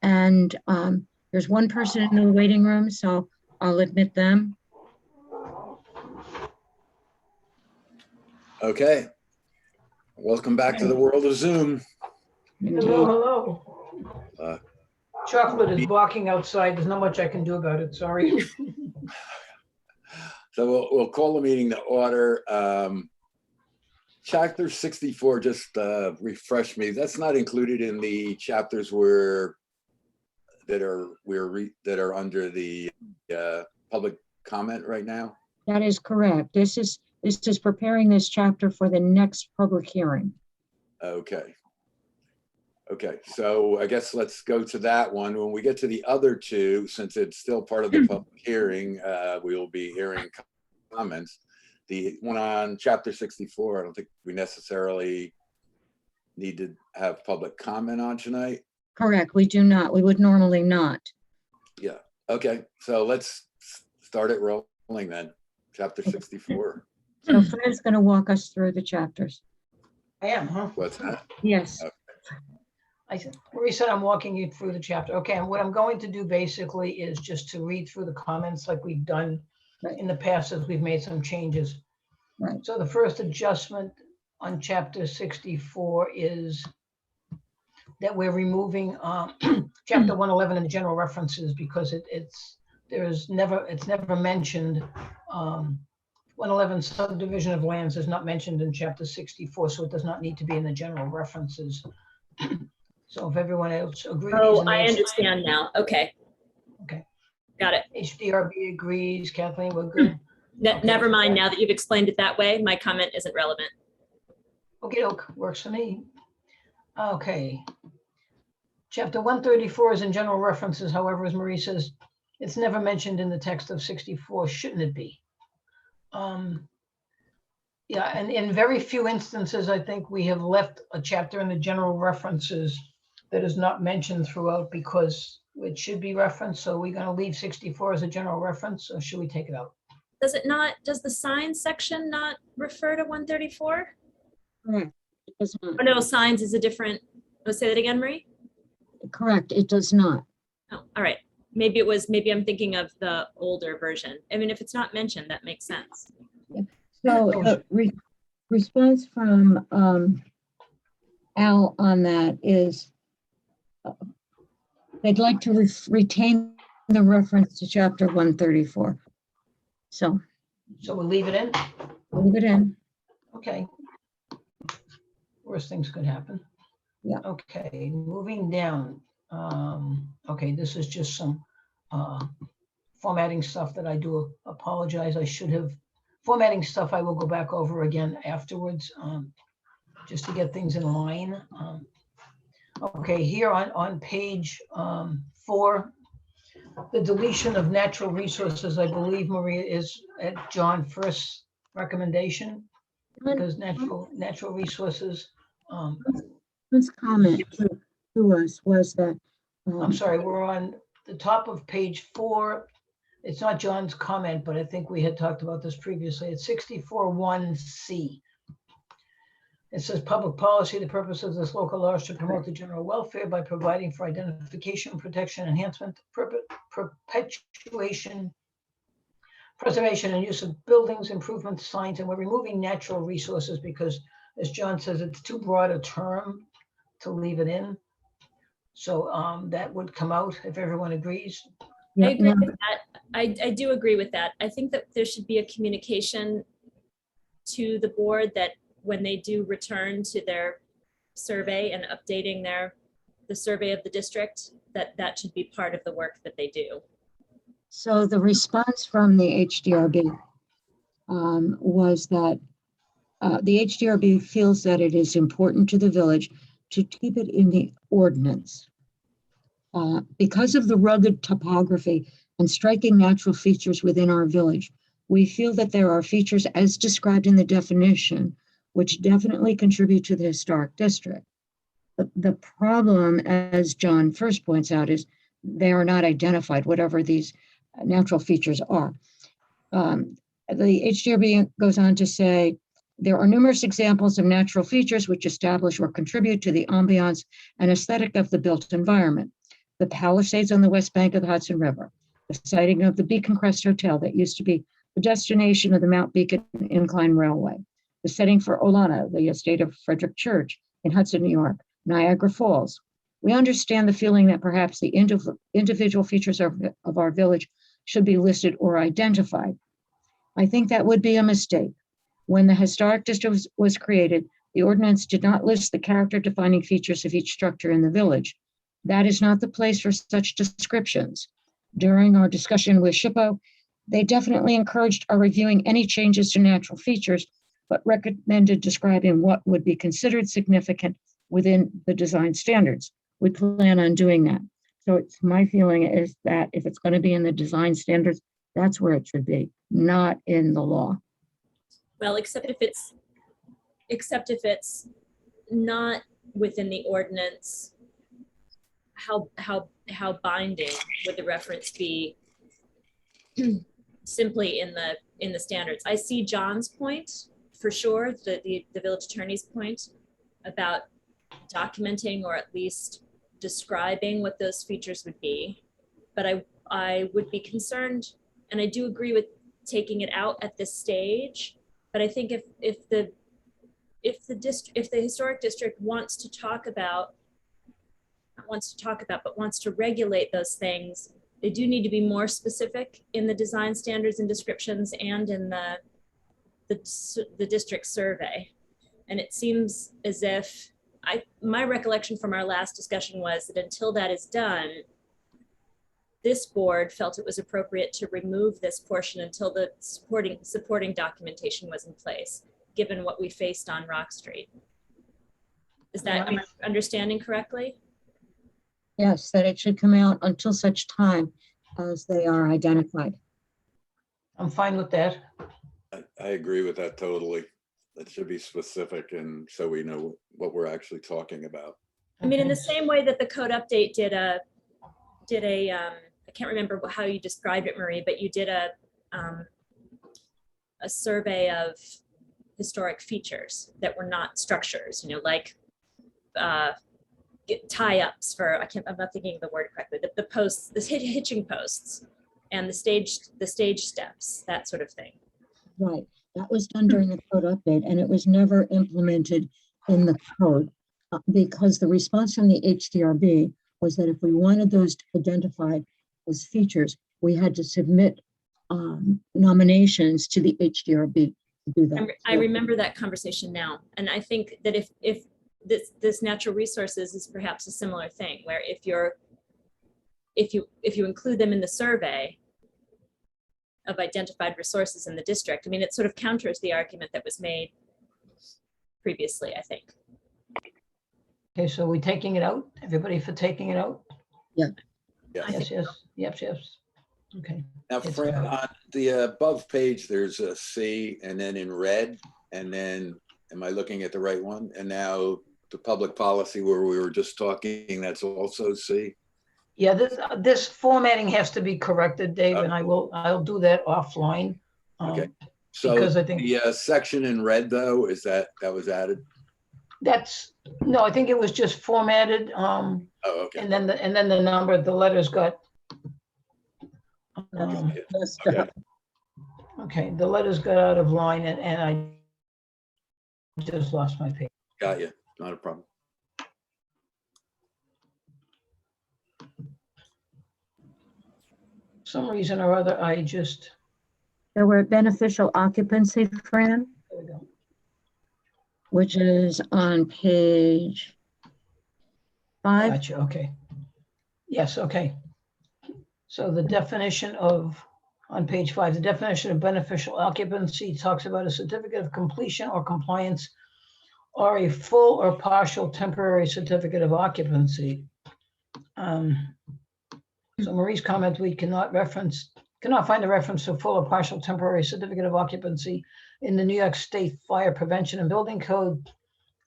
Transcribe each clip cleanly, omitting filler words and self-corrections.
and there's one person in the waiting room, so I'll admit them. Okay. Welcome back to the world of Zoom. Hello, hello. Chocolate is barking outside. There's not much I can do about it. Sorry. So we'll call the meeting to order. Chapter 64, just refresh me. That's not included in the chapters that are under the public comment right now. That is correct. This is preparing this chapter for the next public hearing. Okay. Okay, so I guess let's go to that one. When we get to the other two, since it's still part of the public hearing, we will be hearing comments. The one on chapter 64, I don't think we necessarily need to have public comment on tonight. Correct, we do not. We would normally not. Yeah, okay, so let's start it rolling then. Chapter 64. So Fred's going to walk us through the chapters. I am, huh? What's that? Yes. Okay. Marie said I'm walking you through the chapter. Okay, and what I'm going to do basically is just to read through the comments like we've done in the past as we've made some changes. Right. So the first adjustment on chapter 64 is that we're removing chapter 111 in the general references because it's never mentioned. 111 subdivision of lands is not mentioned in chapter 64, so it does not need to be in the general references. So if everyone else agrees. Oh, I understand now. Okay. Okay. Got it. HDRB agrees. Kathleen, we're good. Okay. Never mind. Now that you've explained it that way, my comment isn't relevant. Okay, works for me. Okay. Chapter 134 is in general references. However, as Marie says, it's never mentioned in the text of 64. Shouldn't it be? Yeah, and in very few instances, I think we have left a chapter in the general references that is not mentioned throughout because it should be referenced. So we're going to leave 64 as a general reference, or should we take it out? Does it not, does the signs section not refer to 134? Correct. It does not. Oh, no, signs is a different, say that again, Marie? Correct, it does not. Oh, all right. Maybe I'm thinking of the older version. I mean, if it's not mentioned, that makes sense. So the response from Al on that is they'd like to retain the reference to chapter 134. So we'll leave it in? leave it in. Okay. Worst things could happen. Yeah. Okay, moving down. Okay, this is just some formatting stuff that I do apologize. I should have formatting stuff I will go back over again afterwards, just to get things in line. Okay, here on page 4, the deletion of natural resources, I believe, Maria, is at John First's recommendation, because natural resources. His comment to us was that. I'm sorry, we're on the top of page 4. It's not John's comment, but I think we had talked about this previously. It's 64(1)C. It says public policy, the purpose of this local law is to promote the general welfare by providing for identification, protection, enhancement, perpetuation, preservation and use of buildings, improvements, signs, and we're removing natural resources because, as John says, it's too broad a term to leave it in. So that would come out if everyone agrees. I agree with that. I do agree with that. I think that there should be a communication to the board that when they do return to their survey and updating the survey of the district, that should be part of the work that they do. So the response from the HDRB was that the HDRB feels that it is important to the village to keep it in the ordinance. Because of the rugged topography and striking natural features within our village, we feel that there are features as described in the definition, which definitely contribute to the historic district. The problem, as John first points out, is they are not identified, whatever these natural features are. The HDRB goes on to say, there are numerous examples of natural features which establish or contribute to the ambiance and aesthetic of the built environment. the Palisades on the west bank of the Hudson River, the siting of the Beacon Crest Hotel that used to be the destination of the Mount Beacon Incline Railway, the setting for Olana, the estate of Frederick Church in Hudson, New York, Niagara Falls. We understand the feeling that perhaps the individual features of our village should be listed or identified. I think that would be a mistake. When the historic district was created, the ordinance did not list the character-defining features of each structure in the village. That is not the place for such descriptions. During our discussion with SHPO, they definitely encouraged our reviewing any changes to natural features, but recommended describing what would be considered significant within the design standards. We plan on doing that. So it's my feeling is that if it's going to be in the design standards, that's where it should be, not in the law. Well, except if it's not within the ordinance, how binding would the reference be simply in the standards? I see John's point for sure, the village attorney's point about documenting or at least describing what those features would be. But I would be concerned, and I do agree with taking it out at this stage. But I think if the historic district wants to regulate those things, they do need to be more specific in the design standards and descriptions and in the district survey. And it seems as if my recollection from our last discussion was that until that is done, this board felt it was appropriate to remove this portion until the supporting documentation was in place, given what we faced on Rock Street. Am I understanding correctly? Yes, that it should come out until such time as they are identified. I'm fine with that. I agree with that totally. It should be specific, and so we know what we're actually talking about. I mean, in the same way that the code update did a I can't remember how you described it, Marie, but you did a survey of historic features that were not structures, like tie-ups for, I'm not thinking of the word correctly, the posts, the hitching posts and the stage steps, that sort of thing. Right, that was done during the code update and it was never implemented in the code because the response from the HDRB was that if we wanted those identified as features, we had to submit nominations to the HDRB to do that. I remember that conversation now. And I think that if this natural resources is perhaps a similar thing, where if you include them in the survey of identified resources in the district, I mean, it sort of counters the argument that was made previously, I think. Okay, so we're taking it out? Everybody for taking it out? Yeah. Yes, yes. Okay. Now, It's Fran, fine. on the above page, there's a C and then in red, and then, am I looking at the right one? And now the public policy where we were just talking, that's also C? Yeah, this formatting has to be corrected, Dave, and I'll do that offline. Okay. So Because I think the section in red though, is that was added? no, I think it was just formatted. Oh, okay. And then the number, the letters got. Okay. Okay, the letters got out of line and I just lost my page. Got you. Not a problem. Some reason or other, I just, There were beneficial occupancy, Fran, there we go. which is on page 5. Gotcha, okay. Yes, okay. So the definition on page 5, the definition of beneficial occupancy talks about a certificate of completion or compliance or a full or partial temporary certificate of occupancy. So Marie's comment, we cannot find a reference to full or partial temporary certificate of occupancy in the New York State Fire Prevention and Building Code.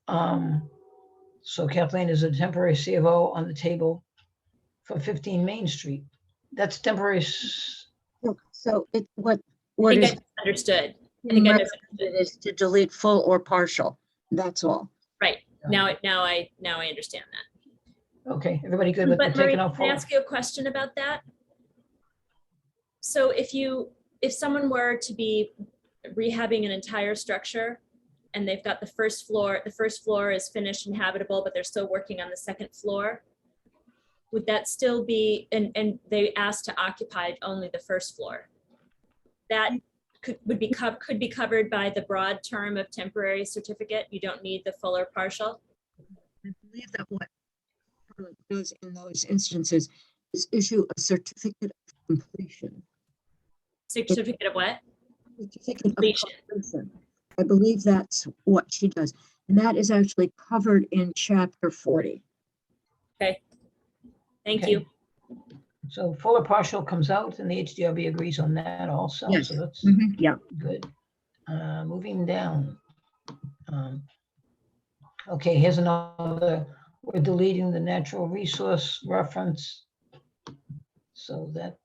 So Kathleen, is a temporary C of O on the table for 15 Main Street. That's temporary. So it, what I think is I misunderstood. I think I recommended misunderstood. is to delete full or partial. That's all. Right. Now I understand that. Okay, everybody good with the But Marie, taking out can I four? ask you a question about that? So if someone were to be rehabbing an entire structure and they've got the first floor is finished and habitable, but they're still working on the second floor, would that still be, and they asked to occupy only the first floor, that could be covered by the broad term of temporary certificate? You don't need the full or partial? I believe that what Parliament does in those instances is issue a certificate of completion. Certificate of what? Certificate of Completion. completion. I believe that's what she does. And that is actually covered in chapter 40. Okay. Thank Okay. you. So full or partial comes out and the HDRB agrees on that also. Yes. So that's Yeah. good. Moving down. Okay, here's another, we're deleting the natural resource reference. So that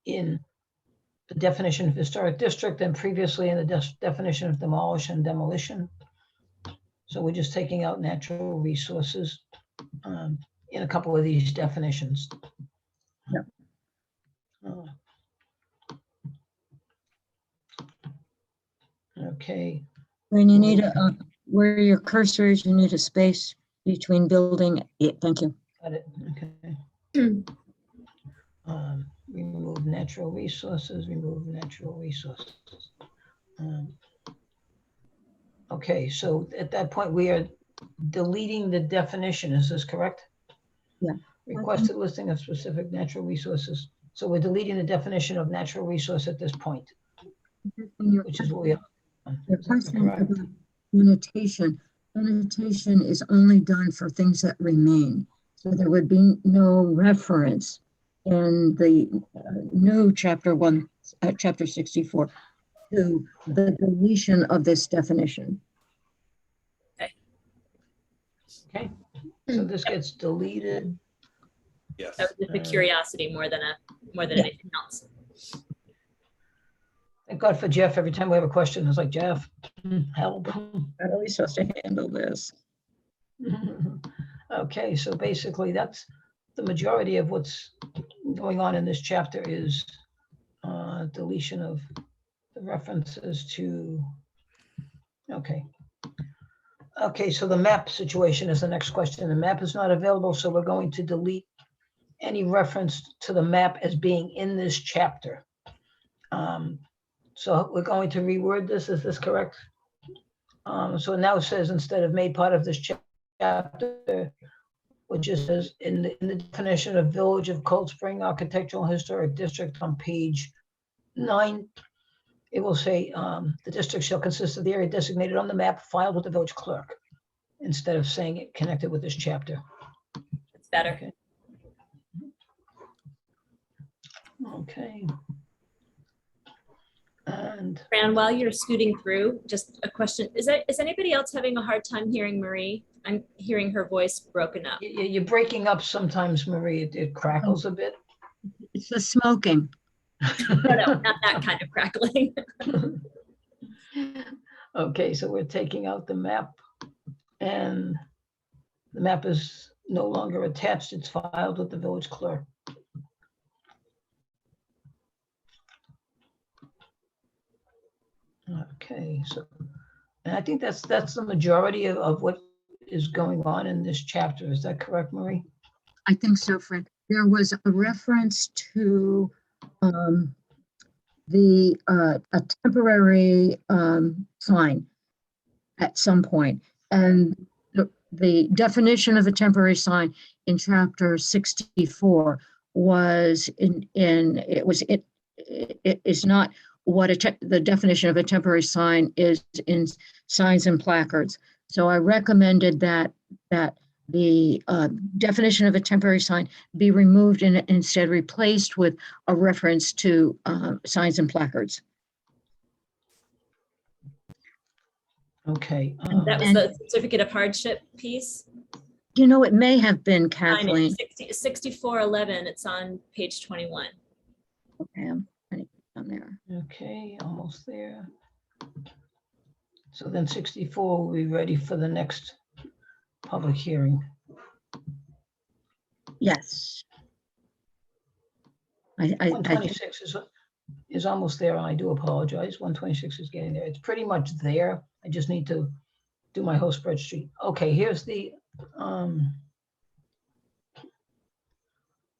in the definition of historic district and previously in the definition of demolish and demolition. So we're just taking out natural resources in a couple of these definitions. Yep. Okay, And you need where your cursor is, you need a space between building. Yeah, thank you. got it. Okay. Remove natural resources, remove natural resources. Okay, so at that point, we are deleting the definition, is this correct? Yeah. Requested listing of specific natural resources. So we're deleting the definition of natural resource at this point, which is what we have. Your Is that question correct? about annotation. Annotation is only done for things that remain. So there would be no reference in the new chapter 64 to the deletion of this definition. Okay, so this gets deleted. Yes. That was just a curiosity more than Yeah. anything else. Thank God for Jeff. Every time we have a question, it's like, Jeff, help. How are we supposed to handle this? Okay, so basically that's the majority of what's going on in this chapter is deletion of the references to, okay. Okay, so the map situation is the next question. The map is not available, so we're going to delete any reference to the map as being in this chapter. So we're going to reword this, is this correct? So now it says instead of made part of this chapter, which just says in the definition of Village of Cold Spring Architectural Historic District on page 9, it will say the district shall consist of the area designated on the map filed with the village clerk, instead of saying it connected with this chapter. It's better. Okay. Okay. And Fran, while you're scooting through, just a question. Is anybody else having a hard time hearing Marie? I'm hearing her voice broken up. you're breaking up sometimes, Marie. It crackles a bit. It's the smoking. No, not that kind of crackling. Okay, so we're taking out the map, and the map is no longer attached. It's filed with the village clerk. Okay, so, and I think that's the majority of what is going on in this chapter. Is that correct, Marie? I think so, Fred. There was a reference to a temporary sign at some point, and the definition of a temporary sign in chapter 64 was it is not what the definition of a temporary sign is in signs and placards. So I recommended that the definition of a temporary sign be removed and instead replaced with a reference to signs and placards. Okay. That was the certificate of hardship piece. You know, it may have been Kathleen. 6411, it's on page 21. Okay, I'm putting it on there. Okay, almost there. So then 64 will be ready for the next public hearing. Yes. I think 126 is almost there, and I do apologize. 126 is getting there. It's pretty much there. I just need to do my whole spreadsheet. Okay, here's the,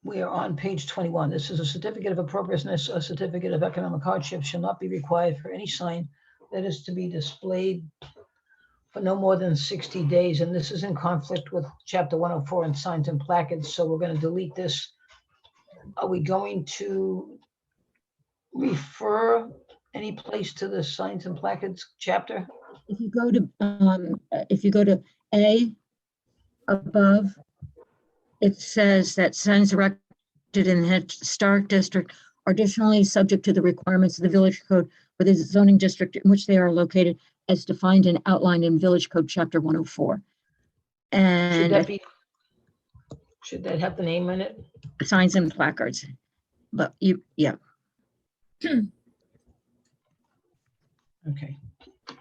we are on page 21. This is a certificate of appropriateness. A certificate of economic hardship shall not be required for any sign that is to be displayed for no more than 60 days. And this is in conflict with chapter 104 and signs and placards. So we're going to delete this. Are we going to refer any place to the signs and placards chapter? if you go to A above, it says that signs erected in the historic district are additionally subject to the requirements of the village code for the zoning district in which they are located as defined and outlined in village code chapter 104. Should And that be, should that have the name in it? signs and placards. But yeah, Okay.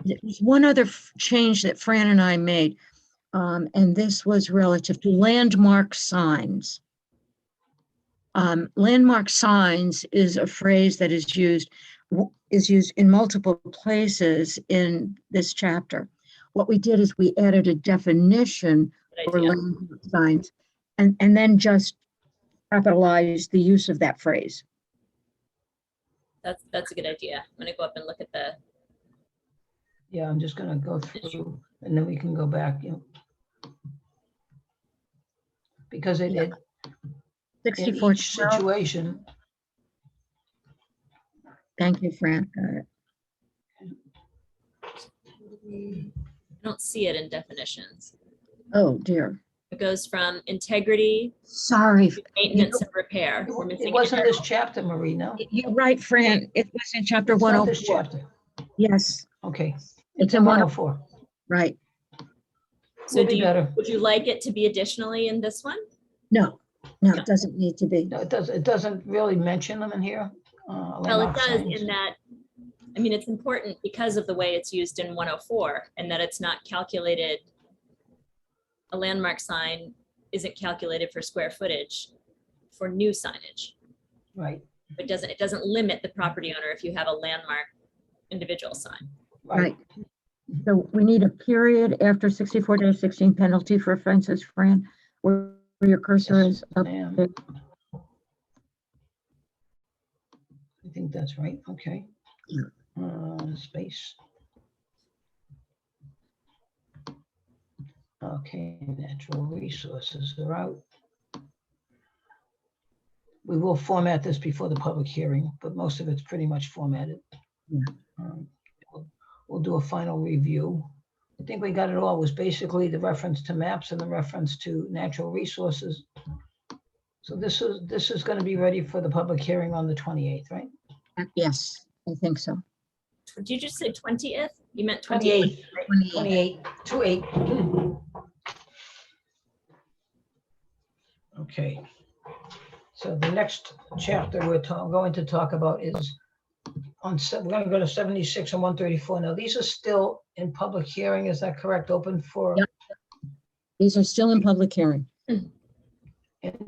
there's one other change that Fran and I made. And this was relative to landmark signs. Landmark signs is a phrase that is used in multiple places in this chapter. What we did is we added a definition Good for idea. landmark signs and then just capitalized the use of that phrase. That's a good idea. I'm gonna go up and look at the, Yeah, I'm just gonna go through and then we can go back, you know. Because in 64. each situation, Thank you, Fran. Got it. I don't see it in definitions. Oh, dear. It goes from integrity Sorry. to maintenance and repair. We're missing it an wasn't arrow. this chapter, Marie, no? You're right, Fran. It was in chapter It's not this 104. chapter. Yes, Okay, it's it's in in 104. 104. Right. So Will be better. would you like it to be additionally in this one? No, it doesn't need to be. No, it doesn't really mention them in here. Well, it landmark does signs. in that, I mean, it's important because of the way it's used in 104 and that it's not calculated. A landmark sign isn't calculated for square footage for new signage. Right, It doesn't limit the property owner if you have a landmark individual sign. right. So we need a period after 64-16 penalty for offenses, Fran, where your cursor Yes, is up. ma'am. there. I think that's right, okay. Space. Okay, natural resources are out. We will format this before the public hearing, but most of it's pretty much formatted. Yeah. We'll do a final review. I think we got it all. It was basically the reference to maps and the reference to natural resources. So this is going to be ready for the public hearing on the 28th, right? Yes, I think so. Did you just say 20th? You meant 28th. 28th. 28, 2/8. Okay. So the next chapter we're going to talk about is we're going to go to 76 and 134. Now, these are still in public hearing. Is that correct? Open for, Yep. These are still in public hearing. and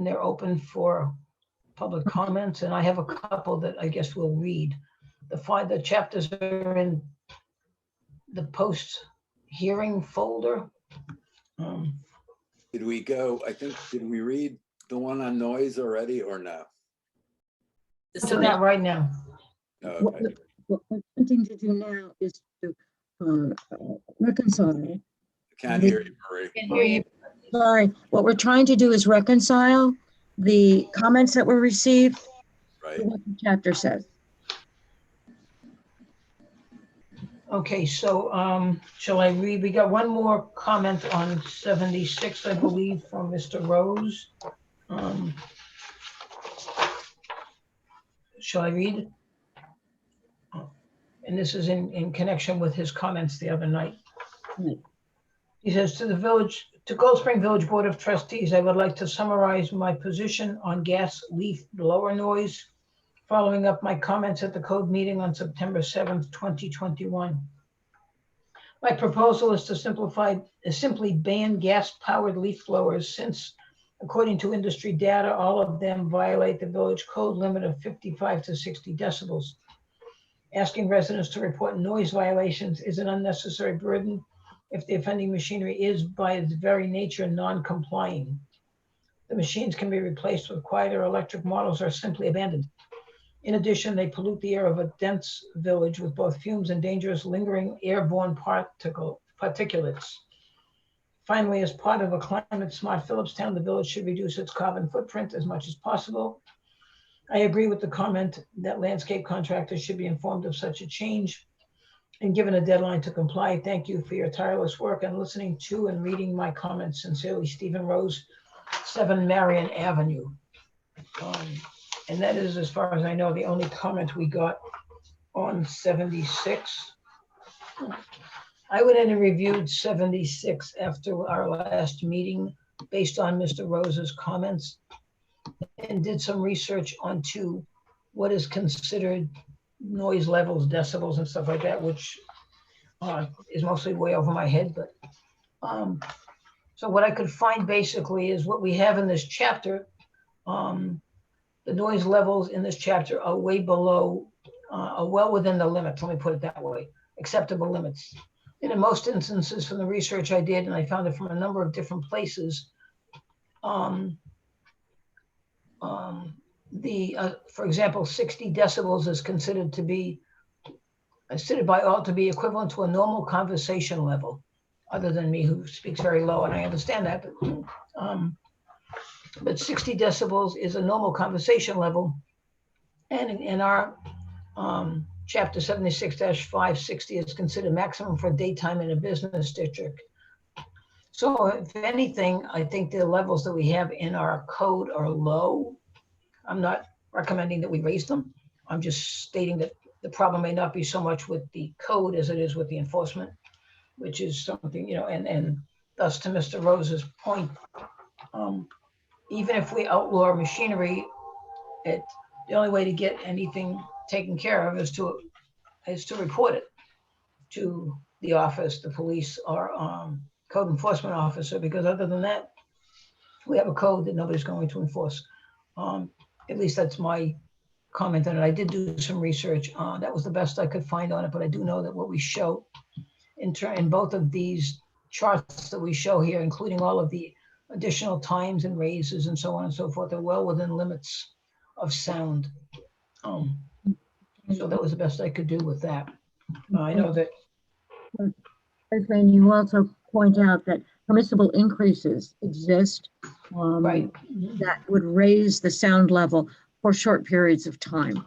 they're open for public comments. And I have a couple that I guess we'll read. The chapters are in the post-hearing folder. Did we go, did we read the one on noise already or no? The So not right now. Oh, What okay. we're attempting to do now is to reconcile. Can't hear you, Marie. Can't hear you. Sorry, what we're trying to do is reconcile the comments that were received Right. to what the chapter says. Okay, so shall I read? We got one more comment on 76, I believe, from Mr. Rose. Shall I read? And this is in connection with his comments the other night. Right. He says, to Gold Spring Village Board of Trustees, I would like to summarize my position on gas leaf blower noise, following up my comments at the code meeting on September 7th, 2021. My proposal is to simply ban gas-powered leaf blowers, since According to industry data, all of them violate the village code limit of 55 to 60 decibels. Asking residents to report noise violations is an unnecessary burden if the offending machinery is by its very nature non-complying. The machines can be replaced with quieter electric models or simply abandoned. In addition, they pollute the air of a dense village with both fumes and dangerous lingering airborne particulates. Finally, as part of a climate smart Phillipstown, the village should reduce its carbon footprint as much as possible. I agree with the comment that landscape contractors should be informed of such a change and given a deadline to comply. Thank you for your tireless work and listening to and reading my comments. Sincerely, Stephen Rose, 7 Marion Avenue. And that is, as far as I know, the only comment we got on 76. I went in and reviewed 76 after our last meeting based on Mr. Rose's comments and did some research onto what is considered noise levels, decibels and stuff like that, which is mostly way over my head. But so what I could find basically is what we have in this chapter. The noise levels in this chapter are way below, are well within the limits, let me put it that way, acceptable limits. And in most instances from the research I did, and I found it from a number of different places, for example, 60 decibels is considered by all to be equivalent to a normal conversation level, other than me who speaks very low, and I understand that, but 60 decibels is a normal conversation level. And in our chapter 76-560 is considered maximum for daytime in a business district. So if anything, I think the levels that we have in our code are low. I'm not recommending that we raise them. I'm just stating that the problem may not be so much with the code as it is with the enforcement, which is something, and thus to Mr. Rose's point, even if we outlaw machinery, the only way to get anything taken care of is to report it to the office, the police, or code enforcement officer, because other than that, we have a code that nobody's going to enforce. At least that's my comment on it. I did do some research. That was the best I could find on it, but I do know that what we show in both of these charts that we show here, including all of the additional times and raises and so on and so forth, are well within limits of sound. So that was the best I could do with that. I know that. And you also point out that permissible increases exist Right. that would raise the sound level for short periods of time.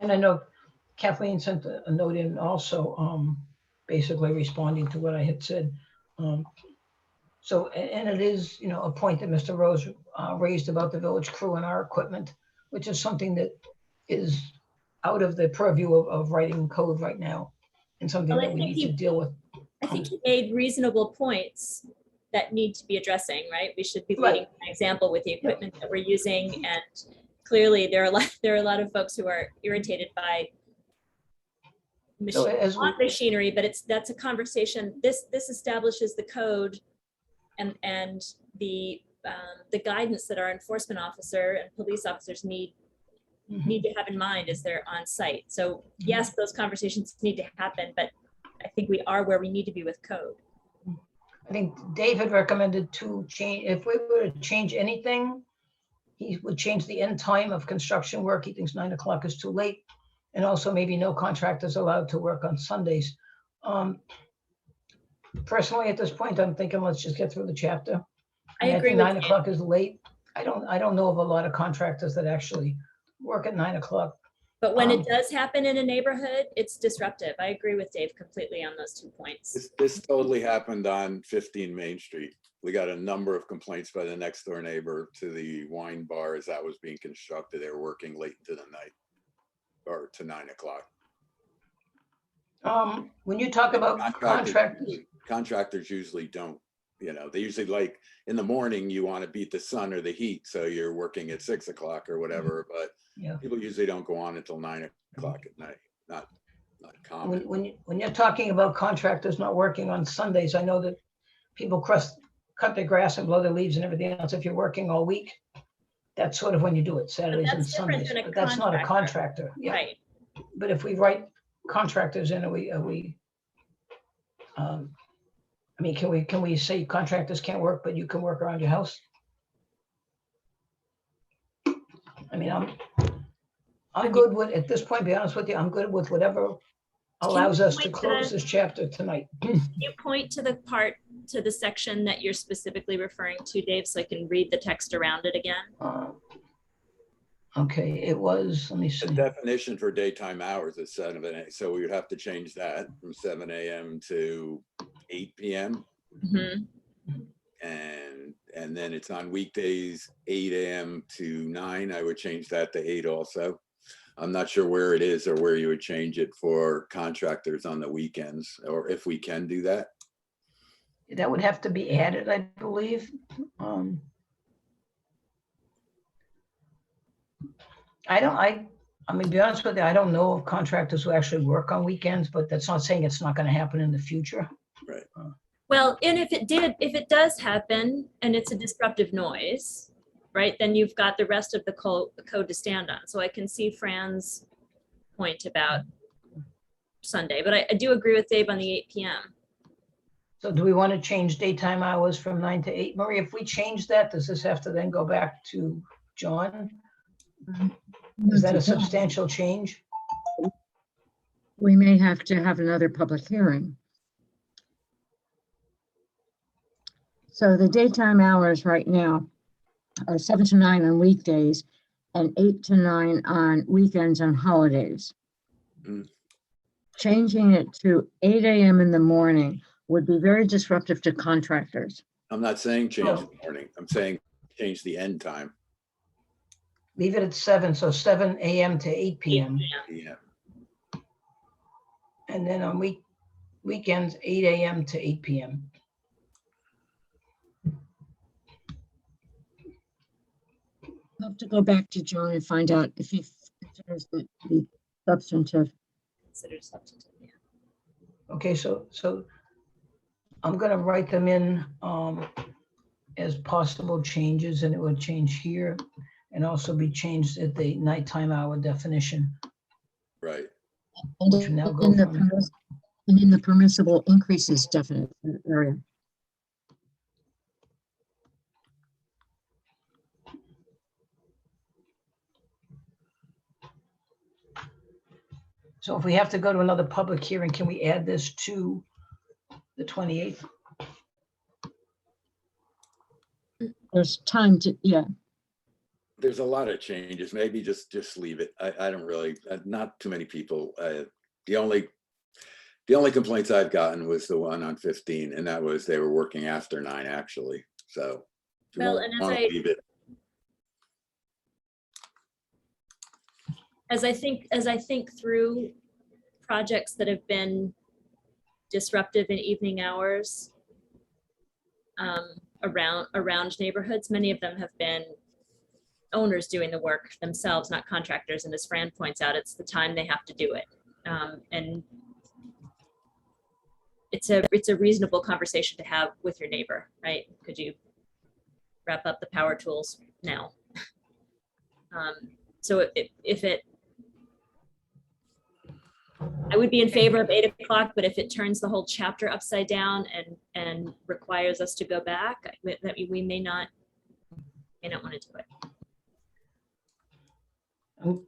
And I know Kathleen sent a note in also, basically responding to what I had said. So, and it is, a point that Mr. Rose raised about the village crew and our equipment, which is something that is out of the purview of writing code right now, and something Well, I that we think need to deal with. I think he made reasonable points that need to be addressing, right? We should be leading by example with the equipment that we're using, and clearly there are a lot of folks who are irritated by machinery, but that's a conversation. This establishes the code and the guidance that our enforcement officer and police officers need to have in mind as they're on site. So yes, those conversations need to happen, but I think we are where we need to be with code. I think Dave had recommended to change, if we were to change anything, he would change the end time of construction work. He thinks 9 o'clock is too late. And also maybe no contractors allowed to work on Sundays. Personally, at this point, I'm thinking, let's just get through the chapter. I agree. 9 o'clock is late. I don't know of a lot of contractors that actually work at 9 o'clock. But when it does happen in a neighborhood, it's disruptive. I agree with Dave completely on those 2 points. This totally happened on 15 Main Street. We got a number of complaints by the next door neighbor to the wine bar as that was being constructed. They were working late into the night or to 9 o'clock. When you talk about contractors usually don't, they usually, like in the morning, you want to beat the sun or the heat. So you're working at 6 o'clock or whatever, but people usually don't go on until 9 o'clock at night. Not common. When you're talking about contractors not working on Sundays, I know that people cut the grass and blow the leaves and everything else, if you're working all week, that's sort of when you do it, Saturdays and that's different Sundays. than a But that's not a contractor. contractor. Yeah. Right. But if we write contractors in, I mean, can we say contractors can't work, but you can work around your house? I mean, I'm good with, at this point, be honest with you, I'm good with whatever allows us to point to close the- this chapter tonight. You point to the section that you're specifically referring to, Dave, so I can read the text around it again. Okay, it was, let me The see. definition for daytime hours is 7 a.m. So we would have to change that from 7 a.m. to 8 p.m. Mhm. And then it's on weekdays, 8 a.m. to 9. I would change that to 8 also. I'm not sure where it is or where you would change it for contractors on the weekends, or if we can do that. That would have to be added, I believe. I mean, to be honest with you, I don't know of contractors who actually work on weekends, but that's not saying it's not gonna happen in the future. Right. Well, and if it does happen and it's a disruptive noise, right, then you've got the rest of the code to stand on. So I can see Fran's point about Sunday, but I do agree with Dave on the 8 p.m. So do we want to change daytime hours from 9 to 8? Marie, if we change that, does this have to then go back to John? Is that a substantial change? We may have to have another public hearing. So the daytime hours right now are 7 to 9 on weekdays and 8 to 9 on weekends and holidays. Mm. Changing it to 8 a.m. in the morning would be very disruptive to contractors. I'm not saying change Oh. the morning. I'm saying change the end time. Leave it at 7, so 7 a.m. to 8 p.m. Yeah. And then on weekends, 8 a.m. to 8 p.m. I'll have to go back to John and find out if he considers it to be substantive. Considered substantive, yeah. Okay, so I'm gonna write them in as possible changes, and it would change here and also be changed at the nighttime hour definition. Right. And Which now go in the from- and in the permissible increases definite area. So if we have to go to another public hearing, can we add this to the 28th? There's time to, yeah. There's a lot of changes. Maybe just leave it. I don't really, not too many people. The only complaints I've gotten was the one on 15, and that was they were working after 9 actually. So if you Well, want- and as wanna I- leave it. As I think through projects that have been disruptive in evening hours around neighborhoods, many of them have been owners doing the work themselves, not contractors. And as Fran points out, it's the time they have to do it. And it's a reasonable conversation to have with your neighbor, right? Could you wrap up the power tools now? So if it, I would be in favor of 8 o'clock, but if it turns the whole chapter upside down and requires us to go back, that we may not want to do it.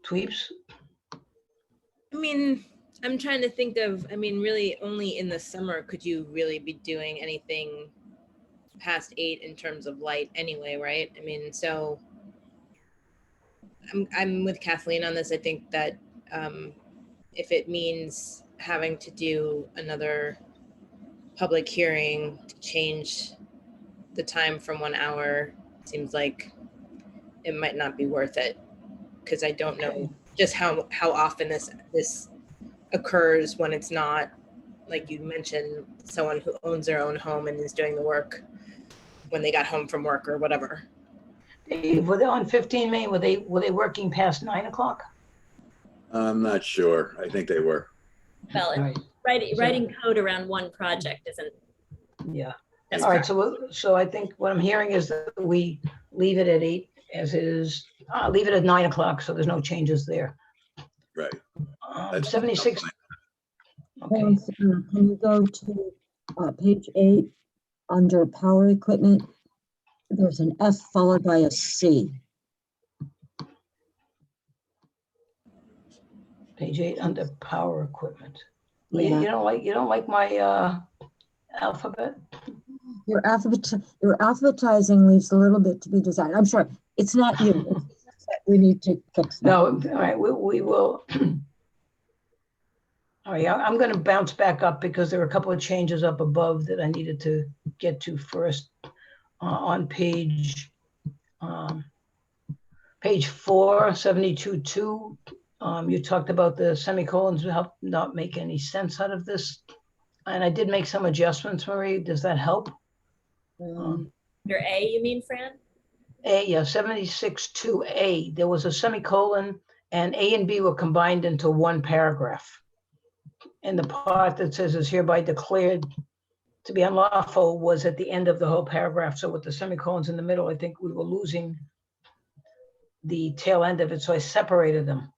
Tweeps? I mean, I'm trying to think of, really only in the summer could you really be doing anything past 8 in terms of light anyway, right? So I'm with Kathleen on this. I think that if it means having to do another public hearing to change the time from 1 hour, seems like it might not be worth it, because I don't know just how often this occurs when it's not, like you mentioned, someone who owns their own home and is doing the work when they got home from work or whatever. Dave, were they on 15 Main? Were they working past 9 o'clock? I'm not sure. I think they were. Well, Right. writing code around one project isn't Yeah. That's All right, correct. so I think what I'm hearing is that we leave it at 8 as it is, leave it at 9 o'clock, so there's no changes there. Right. That's 76, okay, Can you go to page 8 under power equipment? There's an F followed by a C. page 8 under power equipment. Well, Yeah, you don't like my alphabet? your alphabetizing leaves a little bit to be desired. I'm sorry, it's not you. It's just that we need to fix that. No, all right, we will. All right, I'm going to bounce back up because there are a couple of changes up above that I needed to get to first. On page 4, 72.2, you talked about the semicolons help not make any sense out of this. And I did make some adjustments, Marie. Does that help? Your A, you mean, Fran? A, yeah, 76.2A, there was a semicolon and A and B were combined into one paragraph. And the part that says is hereby declared to be unlawful was at the end of the whole paragraph. So with the semicolons in the middle, I think we were losing the tail end of it. So I separated them.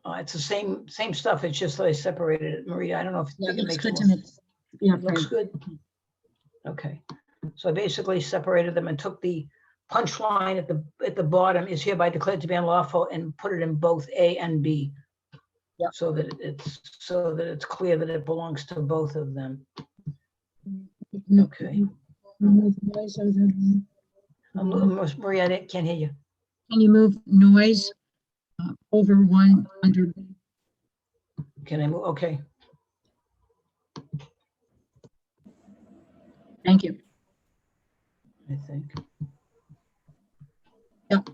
It's the same stuff. It's just that I separated it. Maria, I don't know if Yeah, it looks makes good to more- me. Yeah, Looks Fran. good. Okay. So I basically separated them and took the punchline at the bottom is hereby declared to be unlawful and put it in both A and B. Yep. So that it's clear that it belongs to both of them. Okay. Move noise over here. Maria, I can't hear you. Can you move noise over one under? Can I move? Okay. Thank you. I think. Yep.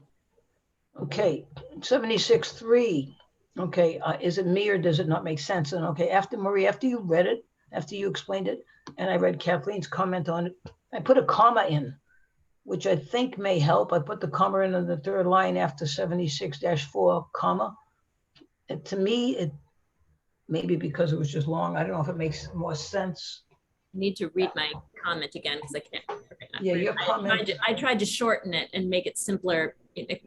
Okay, 76.3. Okay, is it me or does it not make sense? And okay, after Marie, after you read it, after you explained it, and I read Kathleen's comment on it, I put a comma in, which I think may help. I put the comma in on the third line after 76-4, comma. And to me, it maybe because it was just long, I don't know if it makes more sense. Need to read my comment again because I can't. Yeah, your comment. I tried to shorten it and make it simpler,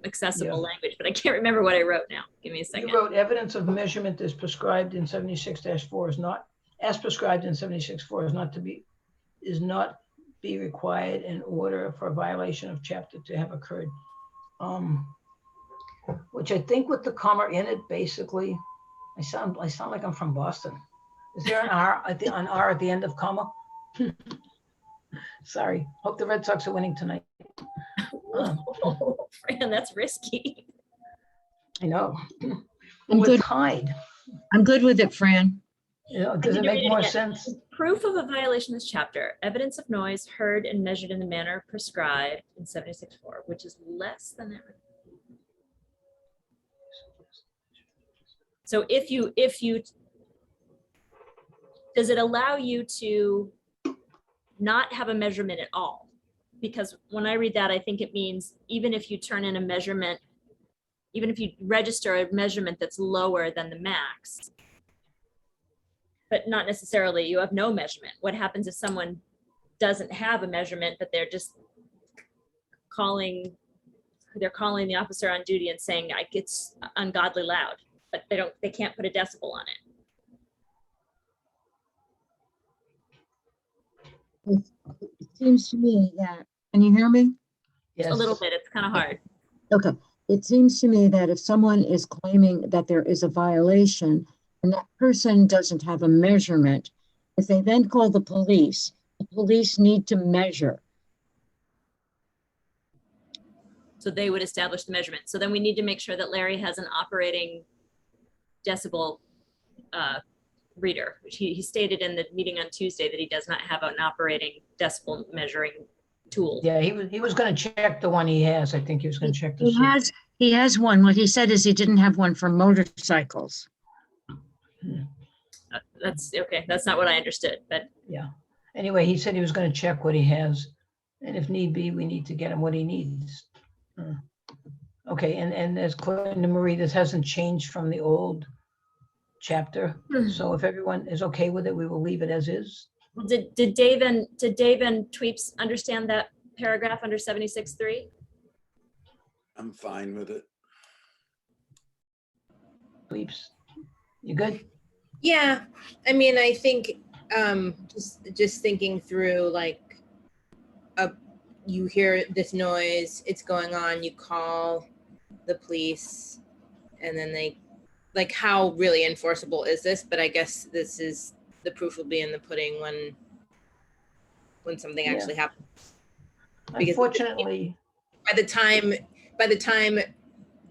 accessible language, but I can't remember what I wrote now. Give me a second. You wrote evidence of measurement is prescribed in 76-4 is not, as prescribed in 76-4 is not be required in order for a violation of chapter to have occurred. Which I think with the comma in it, basically, I sound like I'm from Boston. Is there an R at the end of comma? Sorry. Hope the Red Sox are winning tonight. Oh, Fran, that's risky. I know. I'm We're good. tied. I'm good with it, Fran. You know, does it need to make read it more again. sense? Proof of a violation of this chapter, evidence of noise heard and measured in the manner prescribed in 76.4, which is less than that. So if you, does it allow you to not have a measurement at all? Because when I read that, I think it means even if you turn in a measurement, even if you register a measurement that's lower than the max, but not necessarily, you have no measurement. What happens if someone doesn't have a measurement, but they're just calling the officer on duty and saying, like, it's ungodly loud, but they can't put a decibel on it. It seems to me that, can you hear me? Yes. A little bit, it's kind of hard. Okay. It seems to me that if someone is claiming that there is a violation and that person doesn't have a measurement, if they then call the police need to measure. So they would establish the measurement. So then we need to make sure that Larry has an operating decibel reader, which he stated in the meeting on Tuesday that he does not have an operating decibel measuring tool. Yeah, he was going to check the one he has. I think he was going to check the. He has one. What he said is he didn't have one for motorcycles. That's okay. That's not what I understood, but Yeah. Anyway, he said he was going to check what he has. And if need be, we need to get him what he needs. Okay, and as according to Marie, this hasn't changed from the old chapter. So if everyone is okay with it, we will leave it as is. Did Dave and Tweeps understand that paragraph under 76.3? I'm fine with it. Bleeps. You good? Yeah, I mean, I think just thinking through, like, you hear this noise, it's going on, you call the police, and then they, like, how really enforceable is this? But I guess this is, the proof will be in the pudding when something Yeah. actually happens. Because Unfortunately, by the time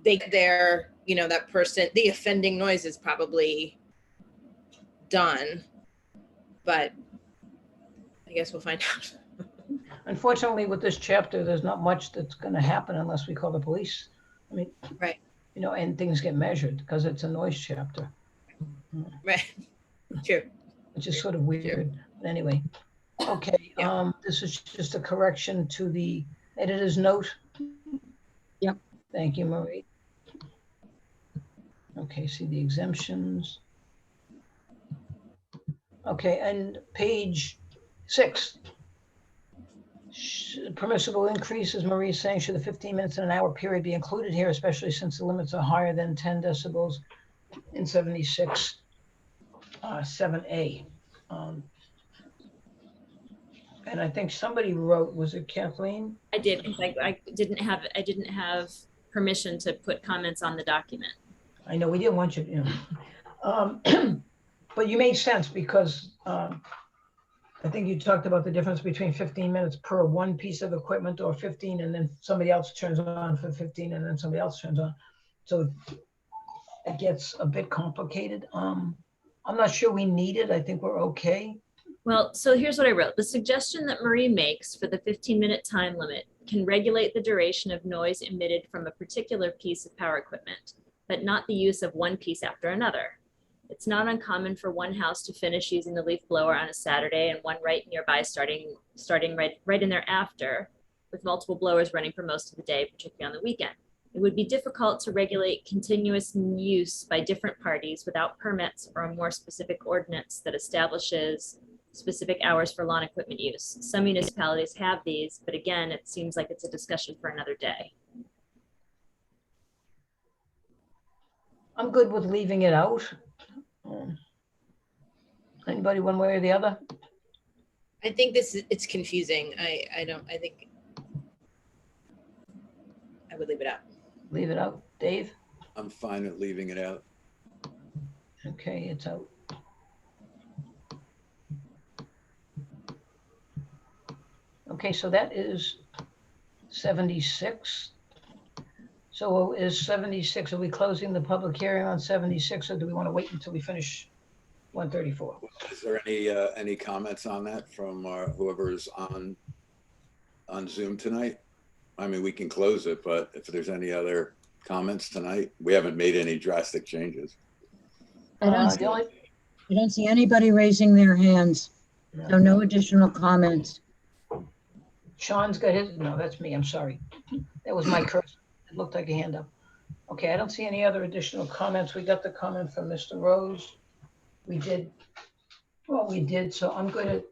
they get there, you know, that person, the offending noise is probably done, but I guess we'll find out. unfortunately, with this chapter, there's not much that's going to happen unless we call the police. I mean, Right. you know, and things get measured because it's a noise chapter, Right. True. which is sort of weird. But anyway, okay. Yeah. This is just a correction to the editor's note. Yep. Thank you, Marie. Okay, see the exemptions. Okay, and page 6. Permissible increases, Marie is saying, should the 15 minutes in an hour period be included here, especially since the limits are higher than 10 decibels in 76, 7A. And I think somebody wrote, was it Kathleen? I did, because I didn't have permission to put comments on the document. I know we didn't want you, you know. But you made sense because I think you talked about the difference between 15 minutes per one piece of equipment, or 15 and then somebody else turns on for 15 and then somebody else turns on. So it gets a bit complicated. I'm not sure we need it. I think we're okay. Well, so here's what I wrote. The suggestion that Marie makes for the 15-minute time limit can regulate the duration of noise emitted from a particular piece of power equipment, but not the use of one piece after another. It's not uncommon for one house to finish using the leaf blower on a Saturday and one right nearby starting right in thereafter, with multiple blowers running for most of the day, particularly on the weekend. It would be difficult to regulate continuous use by different parties without permits or a more specific ordinance that establishes specific hours for lawn equipment use. Some municipalities have these, but again, it seems like it's a discussion for another day. I'm good with leaving it out. Anybody one way or the other? I think it's confusing. I think I would leave it out. Leave it out. Dave? I'm fine with leaving it out. Okay, it's out. Okay, so that is 76. So is 76, are we closing the public hearing on 76, or do we want to wait until we finish 134? Is there any comments on that from whoever's on Zoom tonight? I mean, we can close it, but if there's any other comments tonight, we haven't made any drastic changes. I don't see anybody raising their hands, so no additional comments. Sean's got his, no, that's me, I'm sorry. That was my cursor. It looked like a hand up. Okay, I don't see any other additional comments. We got the comment from Mr. Rose. We did, well, we did, so I'm good at,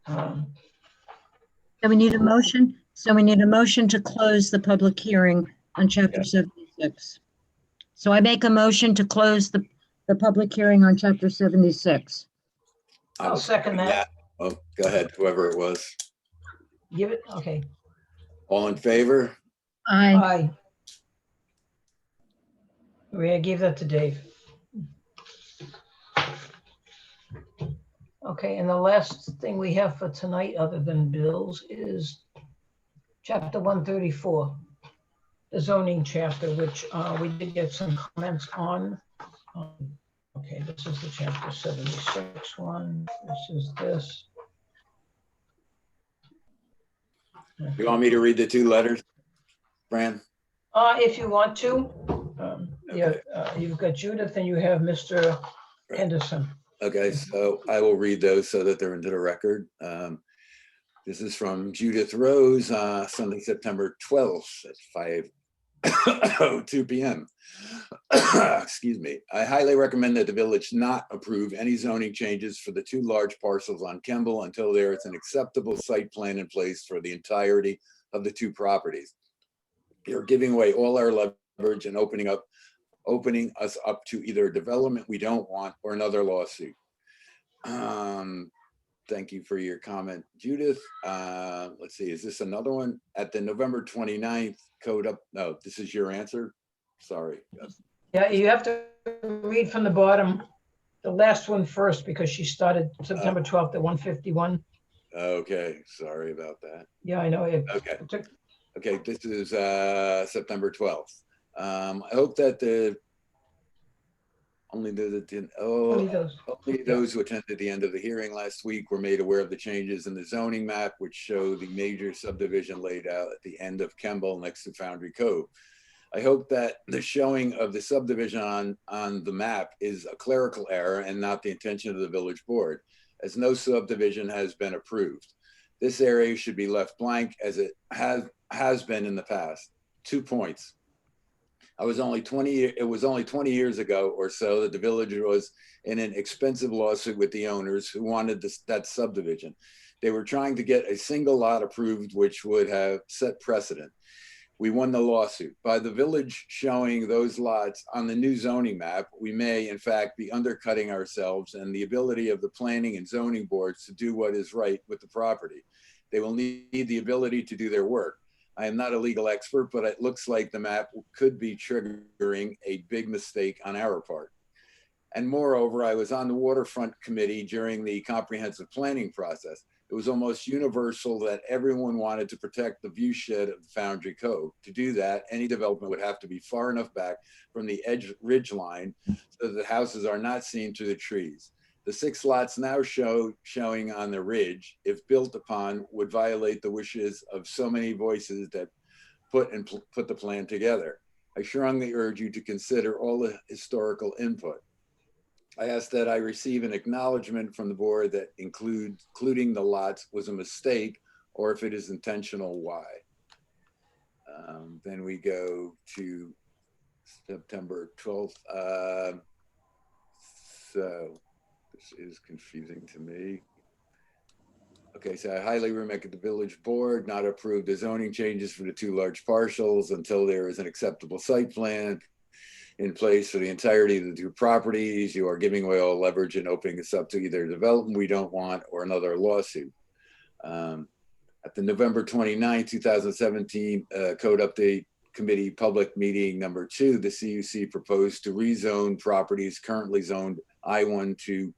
So we need a motion. So we need a motion to close the public hearing on chapter 76. So I make a motion to close the public hearing on chapter 76. I'll second that. Oh, go ahead, whoever it was. Give it, okay. All in favor? Aye. Aye. Maria, give that to Dave. Okay, and the last thing we have for tonight, other than bills, is chapter 134, the zoning chapter, which we did get some comments on. Okay, this is the chapter 76 one. This is this. You want me to read the two letters, Fran? If you want to. Yeah, Okay. you've got Judith and you have Mr. Henderson. Okay, so I will read those so that they're into the record. This is from Judith Rose, Sunday, September 12th at 2 p.m. Excuse me. I highly recommend that the village not approve any zoning changes for the 2 large parcels on Kemble until there is an acceptable site plan in place for the entirety of the 2 properties. You're giving away all our leverage and opening us up to either a development we don't want or another lawsuit. Thank you for your comment, Judith. Let's see, is this another one? At the November 29th code up, no, this is your answer? Sorry. Yeah, you have to read from the bottom, the last one first, because she started September 12th at 1:51. Okay, sorry about that. Yeah, I know. Okay. It took, Okay, this is September 12th. I hope that only only those. those who attended the end of the hearing last week were made aware of the changes in the zoning map, which show the major subdivision laid out at the end of Kemble next to Foundry Cove. I hope that the showing of the subdivision on the map is a clerical error and not the intention of the village board, as no subdivision has been approved. This area should be left blank as it has been in the past. 2 points. It was only 20 years ago or so that the village was in an expensive lawsuit with the owners who wanted that subdivision. They were trying to get a single lot approved, which would have set precedent. We won the lawsuit. By the village showing those lots on the new zoning map, we may in fact be undercutting ourselves and the ability of the planning and zoning boards to do what is right with the property. They will need the ability to do their work. I am not a legal expert, but it looks like the map could be triggering a big mistake on our part. And moreover, I was on the waterfront committee during the comprehensive planning process. It was almost universal that everyone wanted to protect the view shed of the Foundry Cove. To do that, any development would have to be far enough back from the edge ridge line so that the houses are not seen through the trees. The 6 lots now showing on the ridge, if built upon, would violate the wishes of so many voices that put the plan together. I strongly urge you to consider all the historical input. I ask that I receive an acknowledgement from the board that including the lots was a mistake, or if it is intentional, why. Then we go to September 12th. So this is confusing to me. Okay, so I highly recommend the village board not approve the zoning changes for the 2 large parcels until there is an acceptable site plan in place for the entirety of the 2 properties. You are giving away all leverage and opening us up to either development we don't want or another lawsuit. At the November 29, 2017 Code Update Committee Public Meeting number 2, the CUC proposed to rezone properties currently zoned I-1 to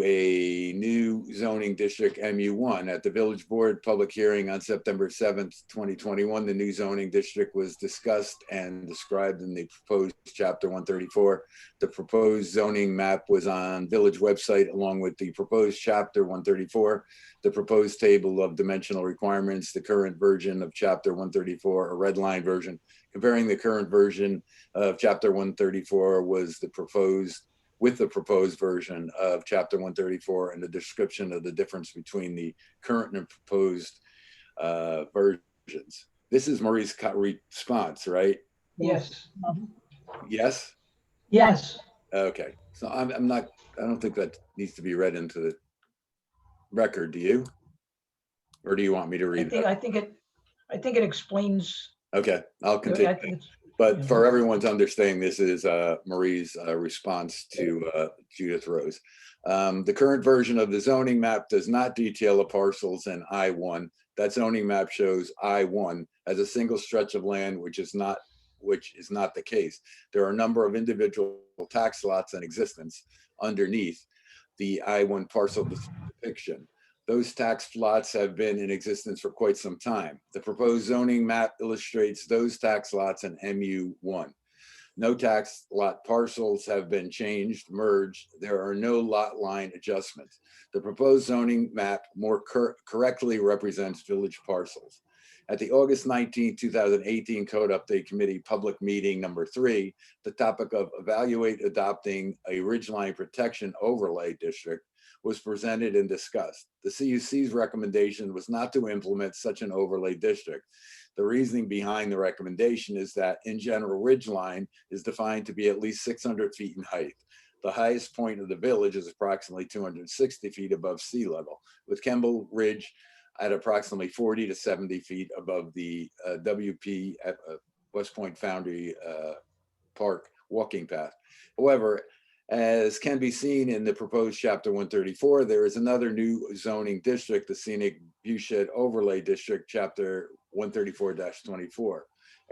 a new zoning district MU1. At the village board public hearing on September 7th, 2021, the new zoning district was discussed and described in the proposed chapter 134. The proposed zoning map was on village website along with the proposed chapter 134, the proposed table of dimensional requirements, the current version of chapter 134, a red line version. Comparing the current version of chapter 134 was the proposed version of chapter 134 and the description of the difference between the current and proposed versions. This is Marie's response, right? Yes. Yes? Yes. Okay, so I don't think that needs to be read into the record, do you? Or do you want me to read that? I think it explains. Okay, I'll I continue. think it's, But for everyone's understanding, this is Marie's response to Judith Rose. The current version of the zoning map does not detail the parcels in I-1. That zoning map shows I-1 as a single stretch of land, which is not the case. There are a number of individual tax lots in existence underneath the I-1 parcel depiction. Those tax lots have been in existence for quite some time. The proposed zoning map illustrates those tax lots in MU1. No tax lot parcels have been changed, merged. There are no lot line adjustments. The proposed zoning map more correctly represents village parcels. At the August 19, 2018 Code Update Committee Public Meeting number 3, the topic of evaluate adopting a ridgeline protection overlay district was presented and discussed. The CUC's recommendation was not to implement such an overlay district. The reasoning behind the recommendation is that in general, ridgeline is defined to be at least 600 feet in height. The highest point of the village is approximately 260 feet above sea level, with Kemble Ridge at approximately 40 to 70 feet above the WP at West Point Foundry Park walking path. However, as can be seen in the proposed chapter 134, there is another new zoning district, the Scenic Viewshed Overlay District, chapter 134-24.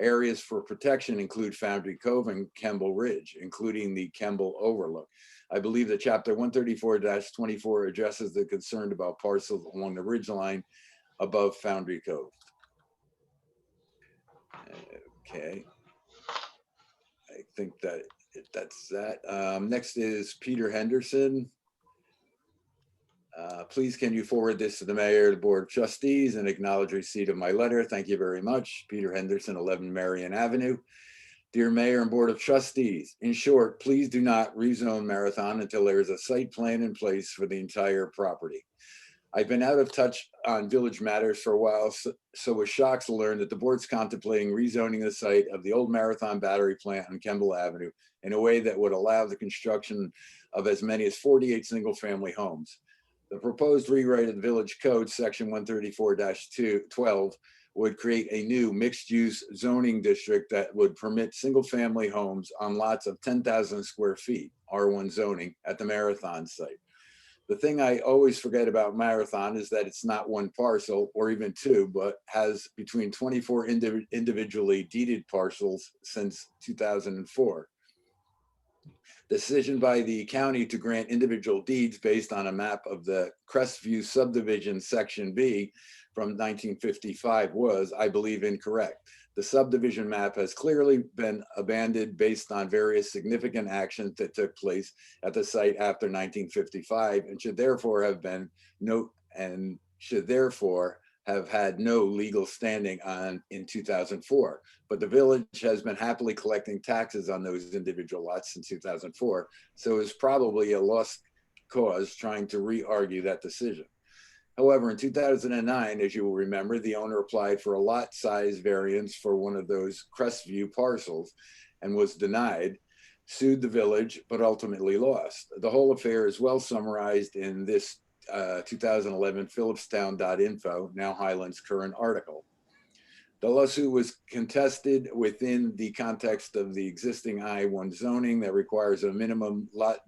Areas for protection include Foundry Cove and Kemble Ridge, including the Kemble Overlook. I believe that chapter 134-24 addresses the concern about parcels along the ridgeline above Foundry Cove. Okay. I think that's that. Next is Peter Henderson. Please can you forward this to the mayor, the board of trustees, and acknowledge receipt of my letter. Thank you very much. Peter Henderson, 11 Marion Avenue. Dear Mayor and Board of Trustees, in short, please do not rezone Marathon until there is a site plan in place for the entire property. I've been out of touch on village matters for a while, so was shocked to learn that the board's contemplating rezoning the site of the old Marathon battery plant on Kemble Avenue in a way that would allow the construction of as many as 48 single-family homes. The proposed rewrite of the village code, section 134-12, would create a new mixed-use zoning district that would permit single-family homes on lots of 10,000 square feet, R1 zoning, at the Marathon site. The thing I always forget about Marathon is that it's not one parcel or even two, but has between 24 individually deeded parcels since 2004. Decision by the county to grant individual deeds based on a map of the Crestview subdivision section B from 1955 was, I believe, incorrect. The subdivision map has clearly been abandoned based on various significant actions that took place at the site after 1955 and should therefore have had no legal standing in 2004. But the village has been happily collecting taxes on those individual lots since 2004, so it's probably a lost cause trying to re-argue that decision. However, in 2009, as you will remember, the owner applied for a lot size variance for one of those Crestview parcels and was denied, sued the village, but ultimately lost. The whole affair is well summarized in this 2011 phillipstown.info, now Highland's current article. The lawsuit was contested within the context of the existing I-1 zoning that requires a minimum lot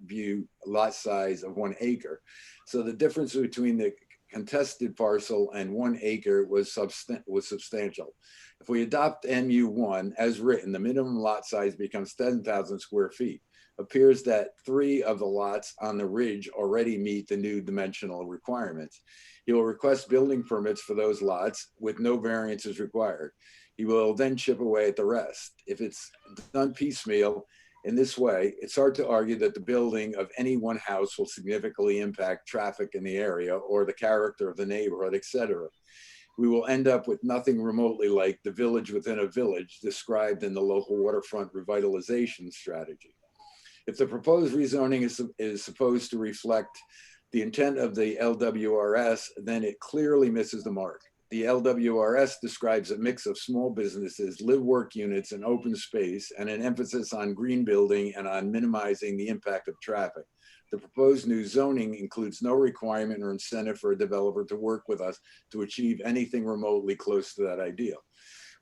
size of 1 acre. So the difference between the contested parcel and 1 acre was substantial. If we adopt MU1 as written, the minimum lot size becomes 10,000 square feet. Appears that 3 of the lots on the ridge already meet the new dimensional requirements. He will request building permits for those lots with no variances required. He will then chip away at the rest. If it's done piecemeal in this way, it's hard to argue that the building of any one house will significantly impact traffic in the area or the character of the neighborhood, etc. We will end up with nothing remotely like the village within a village described in the local waterfront revitalization strategy. If the proposed rezoning is supposed to reflect the intent of the LWRS, then it clearly misses the mark. The LWRS describes a mix of small businesses, live-work units, and open space, and an emphasis on green building and on minimizing the impact of traffic. The proposed new zoning includes no requirement or incentive for a developer to work with us to achieve anything remotely close to that ideal.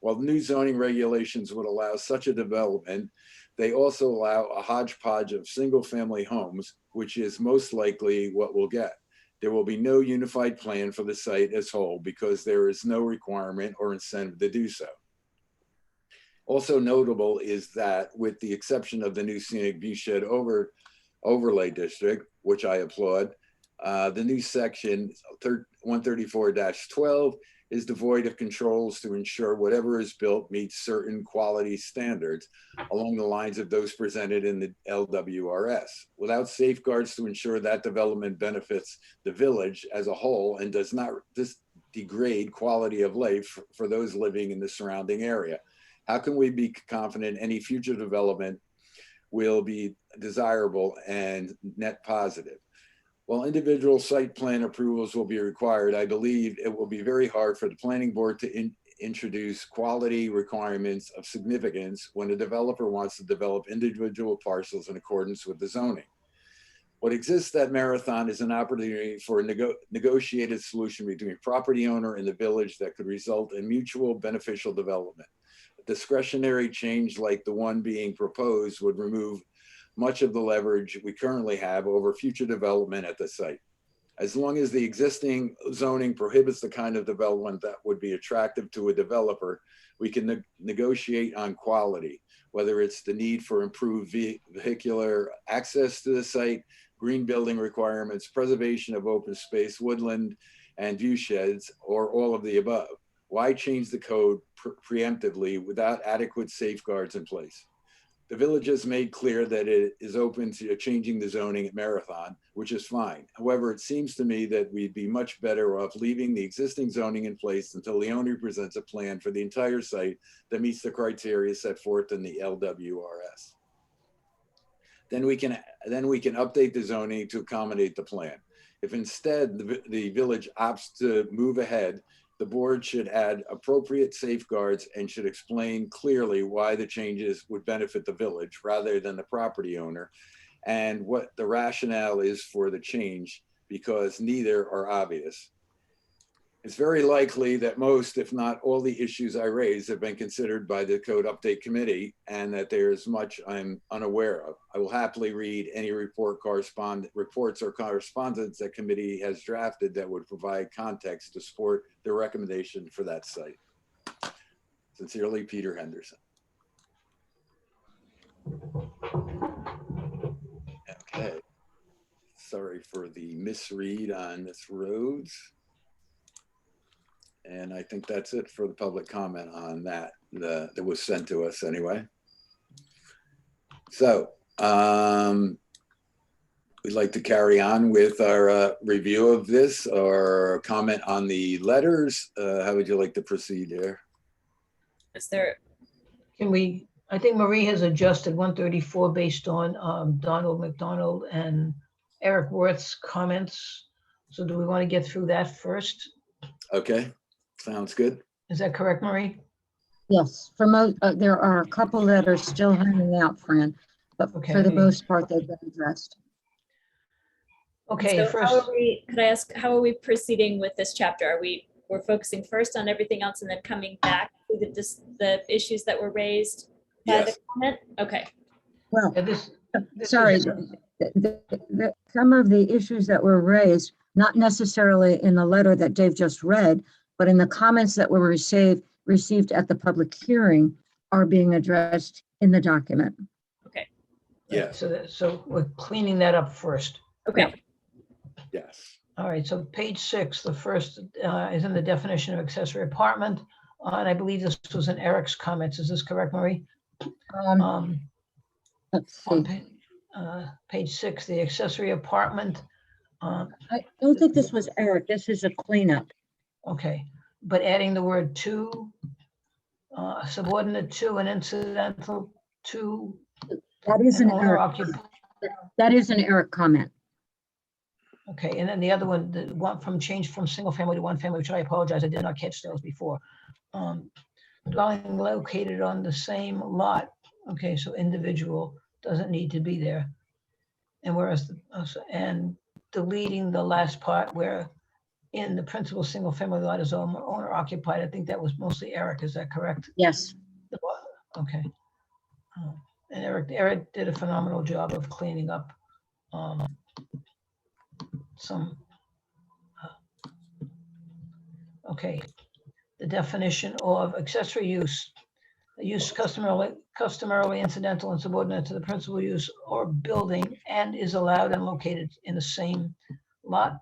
While the new zoning regulations would allow such a development, they also allow a hodgepodge of single-family homes, which is most likely what we'll get. There will be no unified plan for the site as whole because there is no requirement or incentive to do so. Also notable is that with the exception of the new Scenic Viewshed Overlay District, which I applaud, the new section 134-12 is devoid of controls to ensure whatever is built meets certain quality standards along the lines of those presented in the LWRS, without safeguards to ensure that development benefits the village as a whole and does not degrade quality of life for those living in the surrounding area. How can we be confident any future development will be desirable and net positive? While individual site plan approvals will be required, I believe it will be very hard for the planning board to introduce quality requirements of significance when a developer wants to develop individual parcels in accordance with the zoning. What exists at Marathon is an opportunity for a negotiated solution between property owner and the village that could result in mutual beneficial development. A discretionary change like the one being proposed would remove much of the leverage we currently have over future development at the site. As long as the existing zoning prohibits the kind of development that would be attractive to a developer, we can negotiate on quality, whether it's the need for improved vehicular access to the site, green building requirements, preservation of open space, woodland, and view sheds, or all of the above. Why change the code preemptively without adequate safeguards in place? The village has made clear that it is open to changing the zoning at Marathon, which is fine. However, it seems to me that we'd be much better off leaving the existing zoning in place until the owner presents a plan for the entire site that meets the criteria set forth in the LWRS. Then we can update the zoning to accommodate the plan. If instead the village opts to move ahead, the board should add appropriate safeguards and should explain clearly why the changes would benefit the village rather than the property owner, and what the rationale is for the change, because neither are obvious. It's very likely that most, if not all, the issues I raised have been considered by the Code Update Committee, and that there's much I'm unaware of. I will happily read any reports or correspondence that committee has drafted that would provide context to support the recommendation for that site. Sincerely, Peter Henderson. Okay. Sorry for the misread on Ms. Rhodes. And I think that's it for the public comment on that, that was sent to us anyway. So we'd like to carry on with our review of this or comment on the letters. How would you like to proceed there? Is there, Can we, I think Marie has adjusted 134 based on Donald McDonald and Eric Worth's comments. So do we want to get through that first? Okay, sounds good. Is that correct, Marie? Yes, for most, there are a couple that are still hanging out, Fran, but Okay. for the most part, they've been addressed. Okay, so first, could I ask, how are we proceeding with this chapter? We're focusing first on everything else and then coming back to the issues that were raised by Yes. the comment? Okay. Well, yeah, this sorry, is- some of the issues that were raised, not necessarily in the letter that Dave just read, but in the comments that were received at the public hearing, are being addressed in the document. Yeah. So we're cleaning that up first. Okay. Yes. All right, so page 6, the first is in the definition of accessory apartment. And I believe this was in Eric's comments. Is this correct, Marie? Let's On see. page 6, the accessory apartment. I don't think this was Eric. This is a cleanup. Okay, but adding the word to, subordinate to and incidental to That is an an owner Eric. occupied. That is an Eric comment. Okay, and then the other one, the one from change from single family to one family, which I apologize, I did not catch those before. Dwelling located on the same lot. Okay, so individual doesn't need to be there. And whereas, and deleting the last part where in the principal single family lot is owner occupied. I think that was mostly Eric, is that correct? Yes. Okay. And Eric did a phenomenal job of cleaning up some. Okay, the definition of accessory use, a use customarily incidental and subordinate to the principal use or building and is allowed and located in the same lot.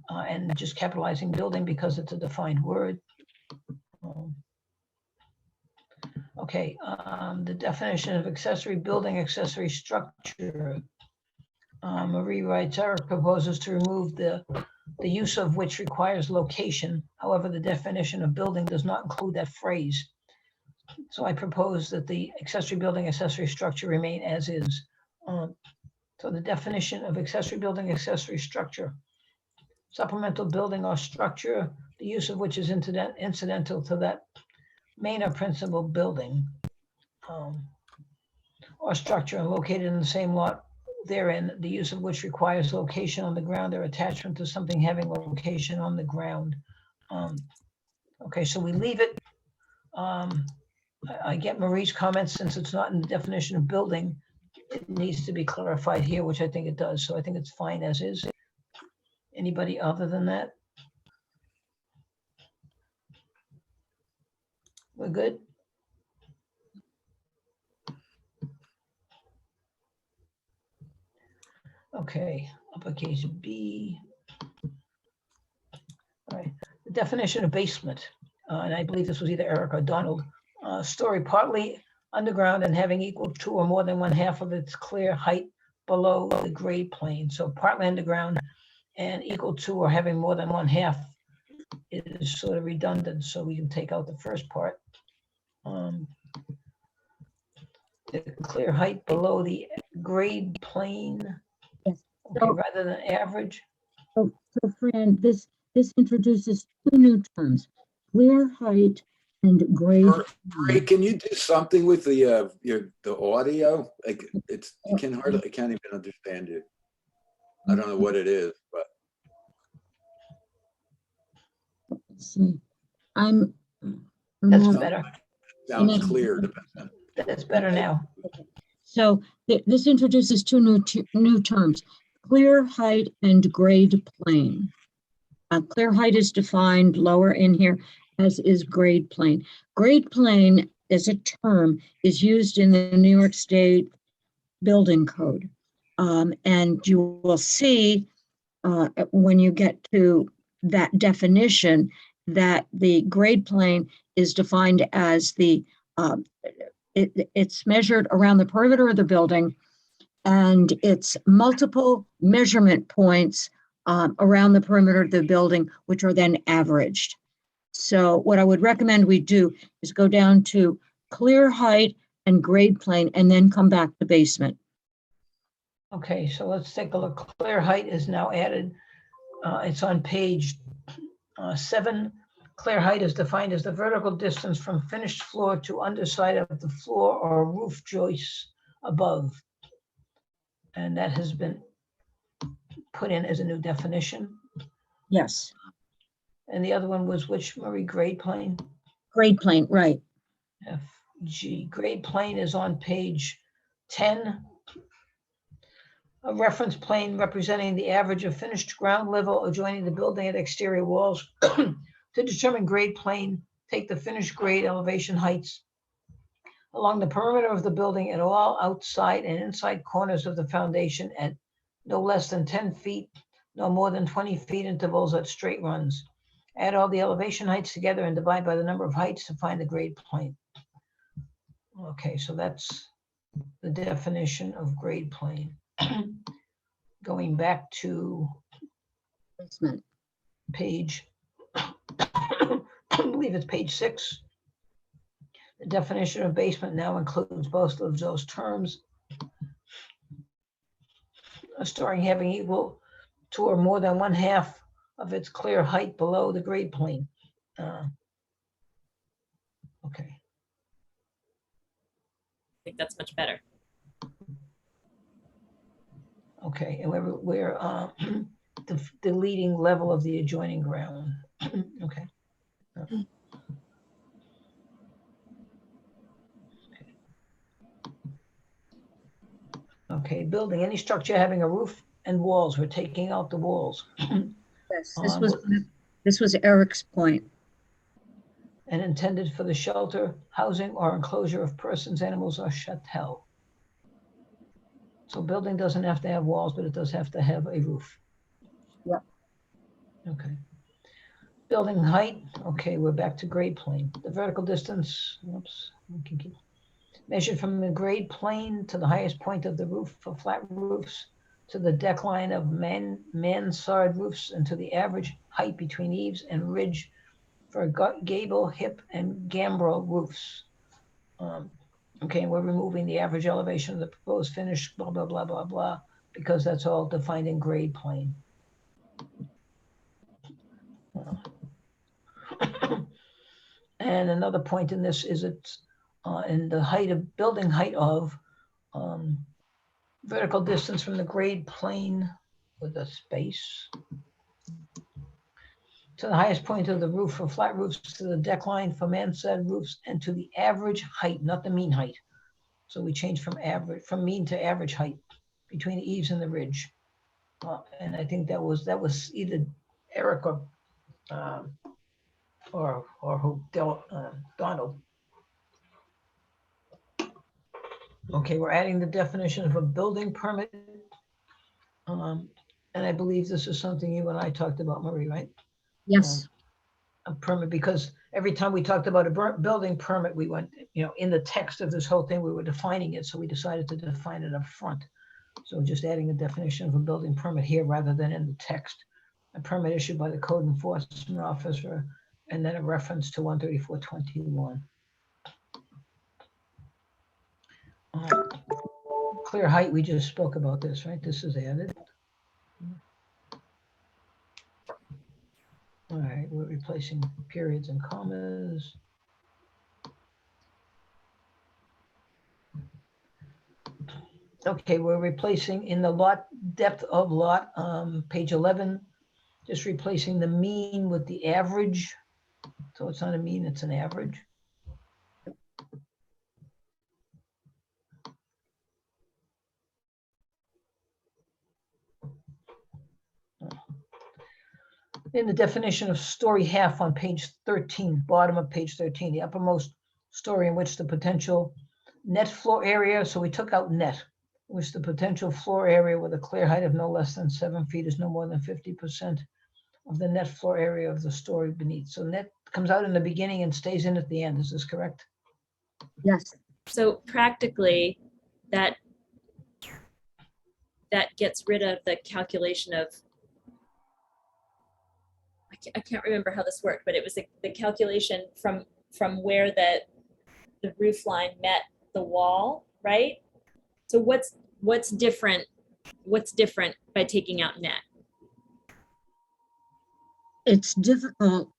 And just capitalizing building because it's a defined word. Okay, the definition of accessory building, accessory structure. Marie writes, Eric proposes to remove the use of which requires location. However, the definition of building does not include that phrase. So I propose that the accessory building, accessory structure remain as is. So the definition of accessory building, accessory structure. Supplemental building or structure, the use of which is incidental to that main or principal building or structure and located in the same lot therein, the use of which requires location on the ground or attachment to something having location on the ground. Okay, so we leave it. I get Marie's comments, since it's not in the definition of building, it needs to be clarified here, which I think it does. So I think it's fine as is. Anybody other than that? We're good? Okay, uppercase B. All right, the definition of basement, and I believe this was either Eric or Donald, story partly underground and having equal to or more than 1/2 of its clear height below the grade plane. So partly underground and equal to or having more than 1/2 is sort of redundant, so we can take out the first part. The clear height below the grade plane, Yes. okay, So- rather than average. So Fran, this introduces two new terms, clear height and grade. Marie, can you do something with the audio? Like I can't even understand you. I don't know what it is, but Let's see. I'm. That's remote- better. sounds clear. That's better now. So this introduces two new terms, clear height and grade plane. Clear height is defined lower in here, as is grade plane. Grade plane as a term is used in the New York State Building Code. And you will see when you get to that definition that the grade plane is defined as it's measured around the perimeter of the building, and it's multiple measurement points around the perimeter of the building, which are then averaged. So what I would recommend we do is go down to clear height and grade plane and then come back to basement. Okay, so let's take a look. Clear height is now added. It's on page 7. Clear height is defined as the vertical distance from finished floor to underside of the floor or roof joists above. And that has been put in as a new definition. Yes, And the other one was which, Marie? Grade plane? grade plane, right. FG. Grade plane is on page 10. A reference plane representing the average of finished ground level adjoining the building at exterior walls. To determine grade plane, take the finished grade elevation heights along the perimeter of the building at all outside and inside corners of the foundation at no less than 10 feet, no more than 20 feet intervals at straight runs. Add all the elevation heights together and divide by the number of heights to find the grade plane. Okay, so that's the definition of grade plane. Going back to Basement. page, I believe it's page 6. The definition of basement now includes both of those terms. A story having equal to or more than 1/2 of its clear height below the grade plane. Okay. I think that's much better. Okay, and we're deleting level of the adjoining ground. Okay. Okay, building any structure having a roof and walls. We're taking out the walls. Yes, this was Eric's point. And intended for the shelter, housing, or enclosure of persons, animals, or chatel. So building doesn't have to have walls, but it does have to have a roof. Yep. Okay. Building height, okay, we're back to grade plane. The vertical distance, oops, we can keep measured from the grade plane to the highest point of the roof for flat roofs, to the deck line of mansard roofs, and to the average height between eaves and ridge for gable, hip, and gambrel roofs. Okay, we're removing the average elevation of the proposed finish, blah, blah, blah, blah, blah, because that's all defined in grade plane. And another point in this is it's in the height of, building height of vertical distance from the grade plane with a space to the highest point of the roof for flat roofs, to the deck line for mansard roofs, and to the average height, not the mean height. So we changed from mean to average height between the eaves and the ridge. And I think that was either Eric or who, Donald. Okay, we're adding the definition of a building permit. And I believe this is something you and I talked about, Marie, right? Yes, A permit, because every time we talked about a building permit, we went, in the text of this whole thing, we were defining it. So we decided to define it up front. So just adding a definition of a building permit here rather than in the text. A permit issued by the code enforcement officer, and then a reference to 134.21. Clear height, we just spoke about this, right? This is added. All right, we're replacing periods and commas. Okay, we're replacing in the lot depth of lot, page 11, just replacing the mean with the average. So it's not a mean, it's an average. In the definition of story half on page 13, bottom of page 13, the uppermost story in which the potential net floor area, so we took out net, which the potential floor area with a clear height of no less than 7 feet is no more than 50% of the net floor area of the story beneath. So net comes out in the beginning and stays in at the end. Is this correct? yes. So practically, that gets rid of the calculation of, I can't remember how this worked, but it was the calculation from where the roof line met the wall, right? So what's different by taking out net? It's difficult,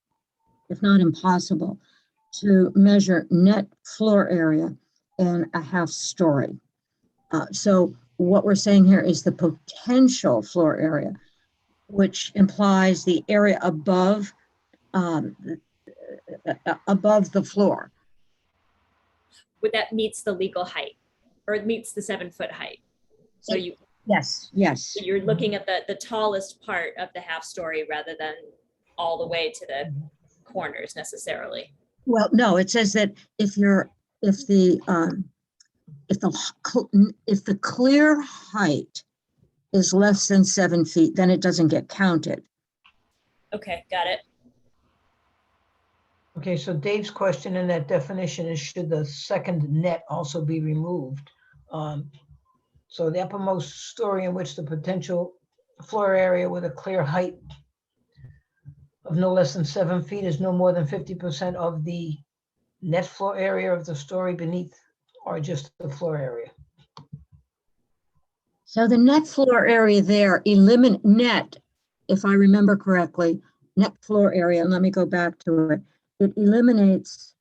if not impossible, to measure net floor area in a half story. So what we're saying here is the potential floor area, which implies the area above the floor. Would that meets the legal height, or it meets the 7-foot height? So Yes. you're looking at the tallest part of the half story rather than all the way to the corners necessarily. Well, no, it says that if the clear height is less than 7 feet, then it doesn't get counted. Okay, got it. Okay, so Dave's question in that definition is, should the second net also be removed? So the uppermost story in which the potential floor area with a clear height of no less than 7 feet is no more than 50% of the net floor area of the story beneath, or just the floor area? So the net floor area there, eliminate net, if I remember correctly, net floor area, and let me go back to it. It eliminates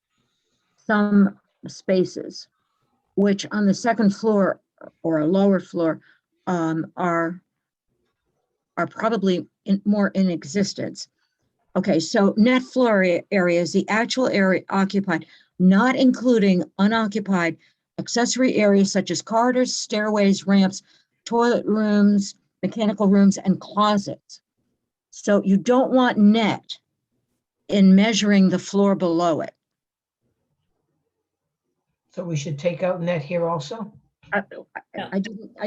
some spaces, which on the second floor or a lower floor are probably more in existence. Okay, so net floor area is the actual area occupied, not including unoccupied accessory areas such as corridors, stairways, ramps, toilet rooms, mechanical rooms, and closets. So you don't want net in measuring the floor below it. So we should take out net here also? I